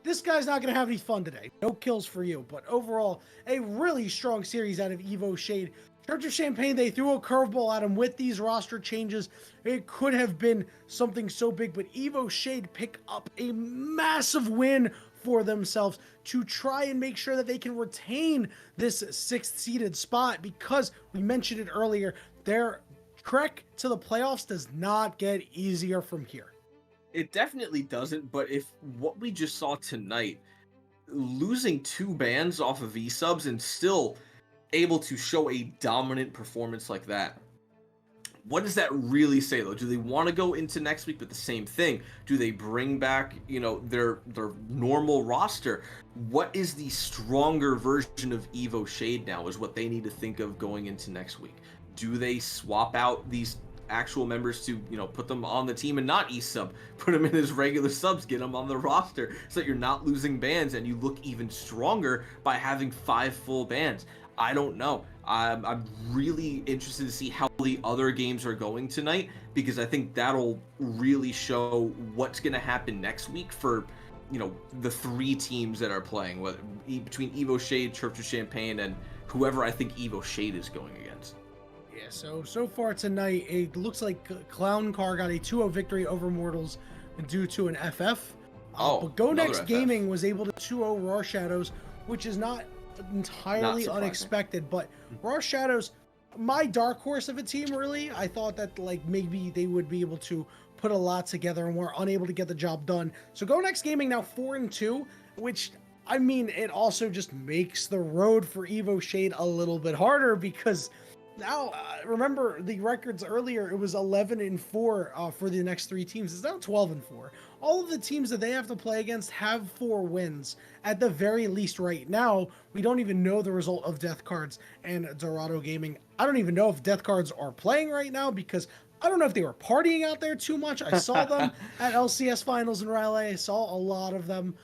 A: This guy's not going to have any fun today. No kills for you. But overall, a really strong series out of Evo Shade. Church of Champagne, they threw a curveball at him with these roster changes. It could have been something so big, but Evo Shade pick up a massive win for themselves to try and make sure that they can retain this 6th seeded spot, because we mentioned it earlier, their trek to the playoffs does not get easier from here.
B: It definitely doesn't, but if what we just saw tonight, losing 2 bans off of V-subs and still able to show a dominant performance like that, what does that really say, though? Do they want to go into next week with the same thing? Do they bring back, you know, their normal roster? What is the stronger version of Evo Shade now is what they need to think of going into next week. Do they swap out these actual members to, you know, put them on the team and not E-sub, put them in as regular subs, get them on the roster so that you're not losing bans and you look even stronger by having 5 full bans? I don't know. I'm really interested to see how the other games are going tonight, because I think that'll really show what's going to happen next week for, you know, the 3 teams that are playing, whether between Evo Shade, Church of Champagne, and whoever I think Evo Shade is going against.
A: Yeah, so far tonight, it looks like Clown Car got a 2-0 victory over Mortals due to an FF. But Go Next
B: FF.
A: Gaming was able to 2-0 Raw Shadows, which is not entirely
B: surprising.
A: unexpected. But Raw Shadows, my dark horse of a team, really. I thought that like maybe they would be able to put a lot together and were unable to get the job done. So Go Next Gaming now 4-2, which I mean, it also just makes the road for Evo Shade a little bit harder because now, remember the records earlier, it was 11-4 for the next three teams. It's now 12-4. All of the teams that they have to play against have 4 wins at the very least right now. We don't even know the result of Death Cards and Dorado Gaming. I don't even know if Death Cards are playing right now because I don't know if they were partying out there too much. I saw them at LCS Finals in Raleigh. I saw a lot of them,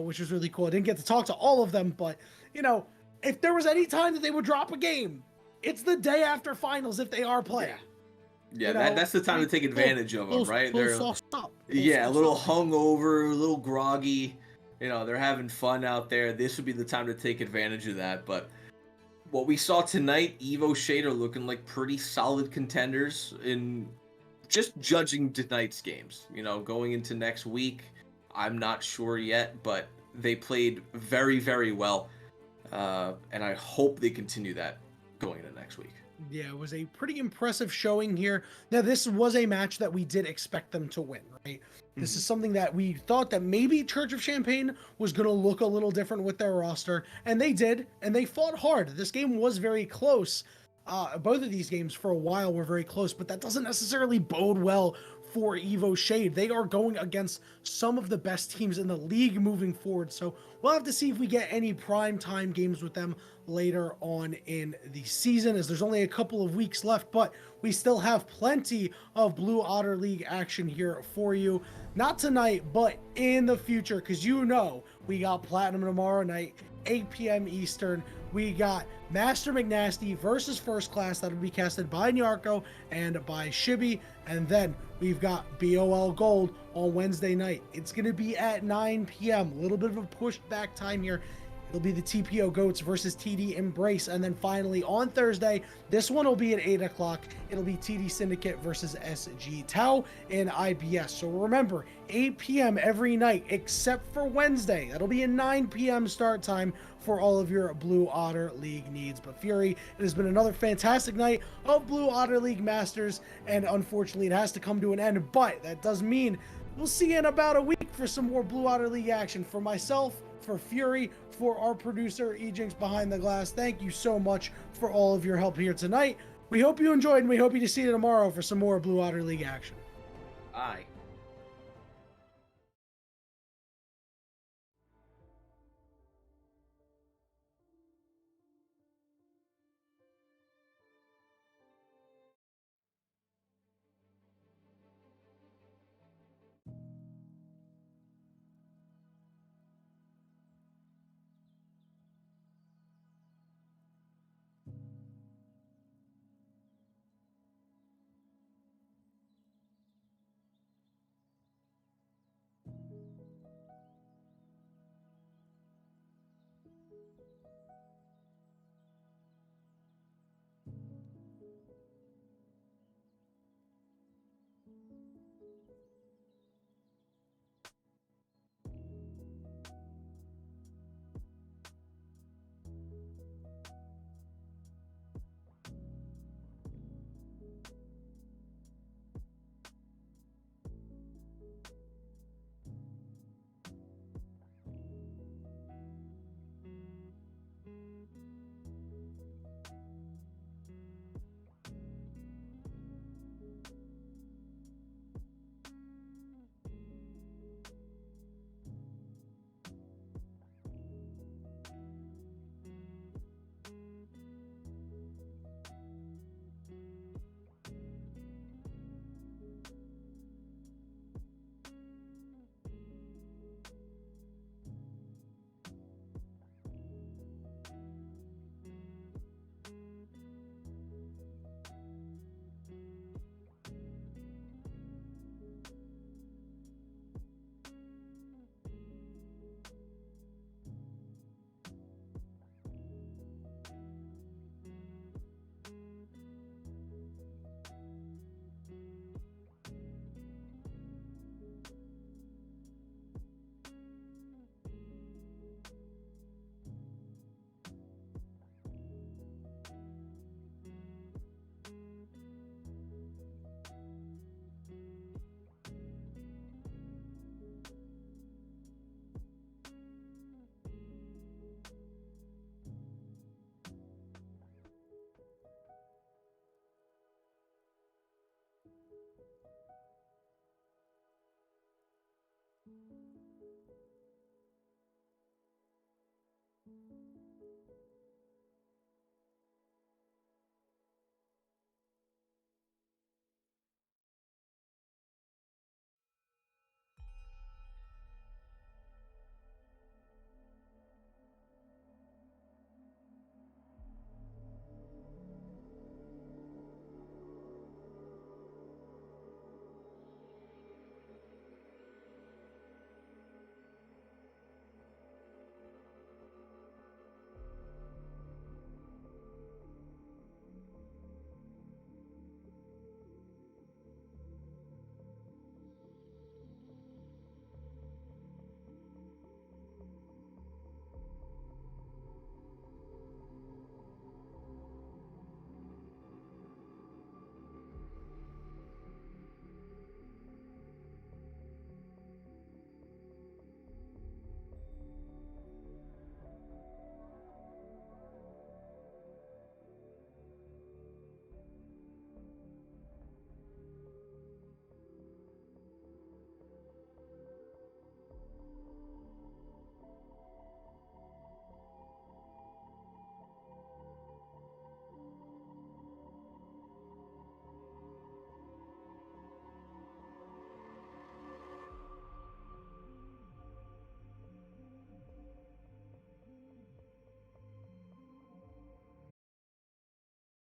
A: which was really cool. I didn't get to talk to all of them, but, you know, if there was any time that they would drop a game, it's the day after finals if they are playing.
B: Yeah,
A: You know,
B: that's the time to take advantage of them, right? They're
A: sauced up.
B: yeah, a little hungover, a little groggy. You know, they're having fun out there. This would be the time to take advantage of that. But what we saw tonight, Evo Shade are looking like pretty solid contenders in just judging tonight's games. You know, going into next week, I'm not sure yet, but they played very, very well. And I hope they continue that going into next week.
A: Yeah, it was a pretty impressive showing here. Now, this was a match that we did expect them to win, right? This is something that we thought that maybe Church of Champagne was going to look a little different with their roster, and they did, and they fought hard. This game was very close. Both of these games for a while were very close, but that doesn't necessarily bode well for Evo Shade. They are going against some of the best teams in the league moving forward, so we'll have to see if we get any prime time games with them later on in the season, as there's only a couple of weeks left, but we still have plenty of Blue Otter League action here for you. Not tonight, but in the future, because you know we got Platinum tomorrow night, 8 p.m. Eastern. We got Master McNasty versus First Class. That'll be casted by Nyarko and by Shibby. And then we've got BOL Gold on Wednesday night. It's going to be at 9 p.m. A little bit of a pushed back time here. It'll be the TPO Goats versus TD Embrace. And then finally on Thursday, this one will be at 8 o'clock. It'll be TD Syndicate versus SG Tau in IBS. So remember, 8 p.m. every night except for Wednesday. That'll be a 9 p.m. start time for all of your Blue Otter League needs. But Fury, it has been another fantastic night of Blue Otter League Masters. And unfortunately, it has to come to an end. But that does mean we'll see you in about a week for some more Blue Otter League action. For myself, for Fury, for our producer, Ejinx Behind the Glass, thank you so much for all of your help here tonight. We hope you enjoyed, and we hope you to see you tomorrow for some more Blue Otter League action.
B: Aye.